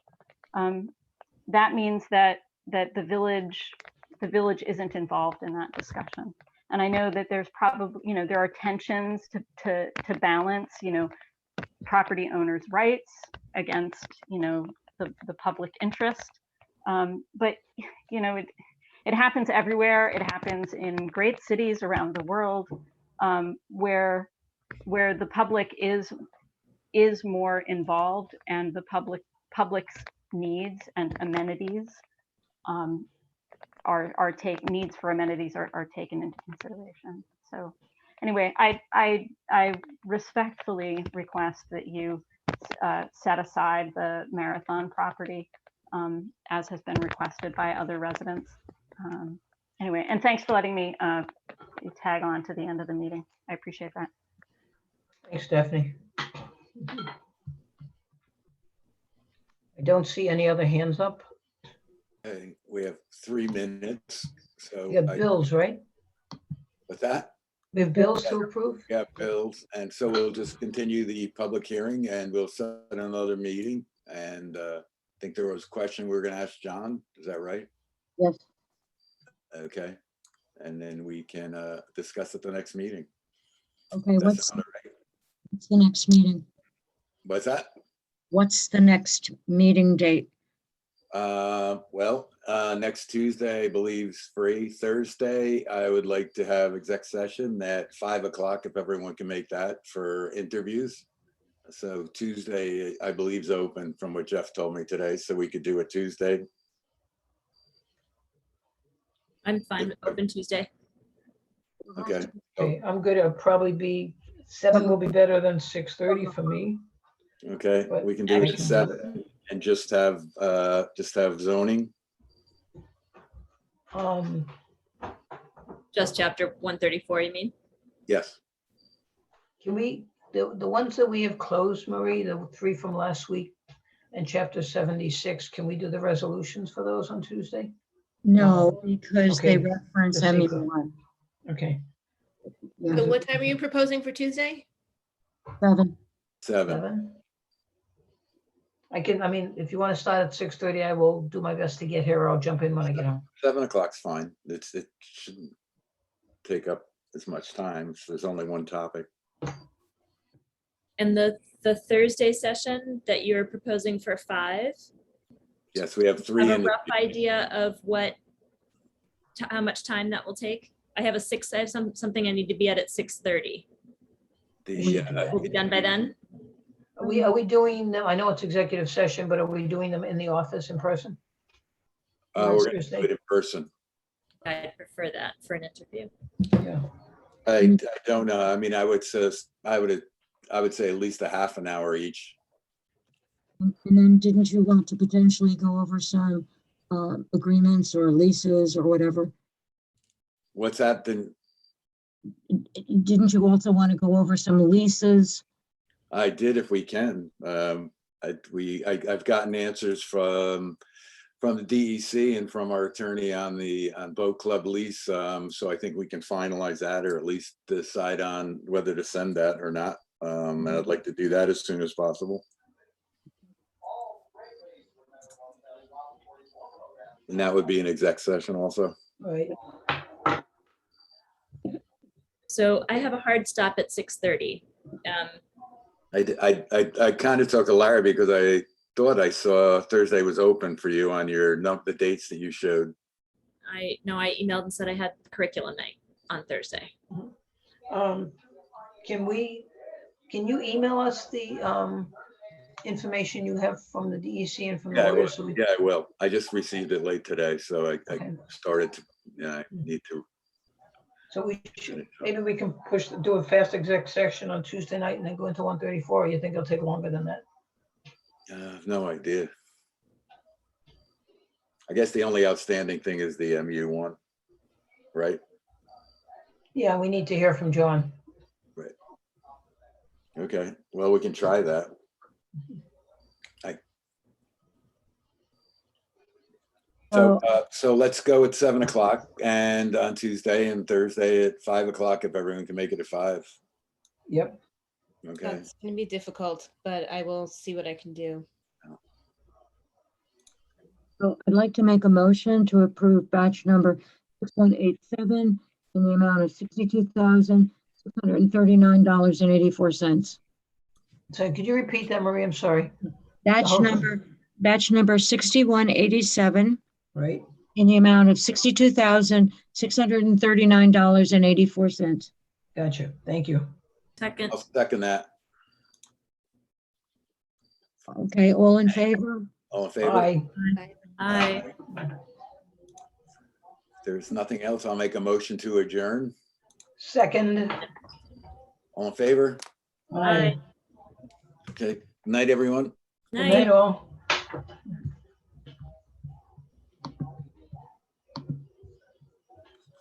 that means that the village isn't involved in that discussion. And I know that there's probably, you know, there are tensions to balance, you know, property owners' rights against, you know, the public interest. But, you know, it happens everywhere. It happens in great cities around the world, where the public is more involved and the public's needs and amenities needs for amenities are taken into consideration. So anyway, I respectfully request that you set aside the Marathon property as has been requested by other residents. Anyway, and thanks for letting me tag on to the end of the meeting. I appreciate that. Thanks, Stephanie. I don't see any other hands up. Okay, we have 3 minutes. So We have bills, right? with that, We have bills to approve? we have bills. And so we'll just continue the public hearing and we'll set another meeting. And I think there was a question we were going to ask John. Is that right? Yes. Okay. And then we can discuss at the next meeting. Okay, Does that what's sound all right? the next meeting? What's that? What's the next meeting date? Well, next Tuesday, I believe is free. Thursday, I would like to have exec session at 5 o'clock if everyone can make that for interviews. So Tuesday, I believe is open from what Jeff told me today, so we could do it Tuesday. I'm fine with open Tuesday. Okay. Okay, I'm good. It'll probably be 7 will be better than 6:30 for me. Okay, But we can do it I at can 7 and just have zoning. Just chapter 134, you mean? Yes. Can we, the ones that we have closed, Marie, the 3 from last week and chapter 76, can we do the resolutions for those on Tuesday? No, because they Okay, reference the secret. ME1. Okay. Yeah, So what time are you proposing for Tuesday? 7. 7. 7? I mean, if you want to start at 6:30, I will do my best to get here, or I'll jump in when I get home. 7 o'clock's fine. It shouldn't take up as much time. So there's only one topic. And the Thursday session that you're proposing for 5, Yes, we have 3 have a in rough idea of how much time that will take? I have something I need to be at 6:30. Will be done by then? Are we doing them? I know it's executive session, but are we doing them in the office in person? We're going to do it in person. I'd prefer that for an interview. Yeah. I don't know. I mean, I would say at least a half an hour each. And then didn't you want to potentially go over some agreements or leases or whatever? What's that then? Didn't you also want to go over some leases? I did if we can. I've gotten answers from from the DEC and from our attorney on the boat club lease. So I think we can finalize that, or at least decide on whether to send that or not. And I'd like to do that as soon as possible. And that would be an exec session also. Right. So I have a hard stop at 6:30. I kind of talked to Larry because I thought I saw Thursday was open for you on your the dates that you showed. I emailed and said I had curriculum night on Thursday. Can you email us the information you have from the DEC and from the Yeah, I will. lawyers? So we- Yeah, I will. I just received it late today, so I Okay. started to, yeah, I need to. So we should, maybe we can do a fast exec session on Tuesday night and then go into 134. You think it'll take longer than that? I have no idea. I guess the only outstanding thing is the MU one, right? Yeah, we need to hear from John. Okay, well, we can try that. So let's go at 7 o'clock and on Tuesday, and Thursday at 5 o'clock if everyone can make it at 5. Yep. Okay, That's gonna be difficult, but I will see what I can do. So I'd like to make a motion to approve batch number 6187 in the amount of $62,639.84. So could you repeat that, Marie? I'm sorry. Batch whole- number 6187 Right? in the amount of $62,639.84. Gotcha. Thank you. Second. I'll second that. Okay, all in favor? All in favor? Aye. Aye. If there's nothing else, I'll make a motion to adjourn. Second. All in favor? Aye. Okay, night, everyone. Good night, all.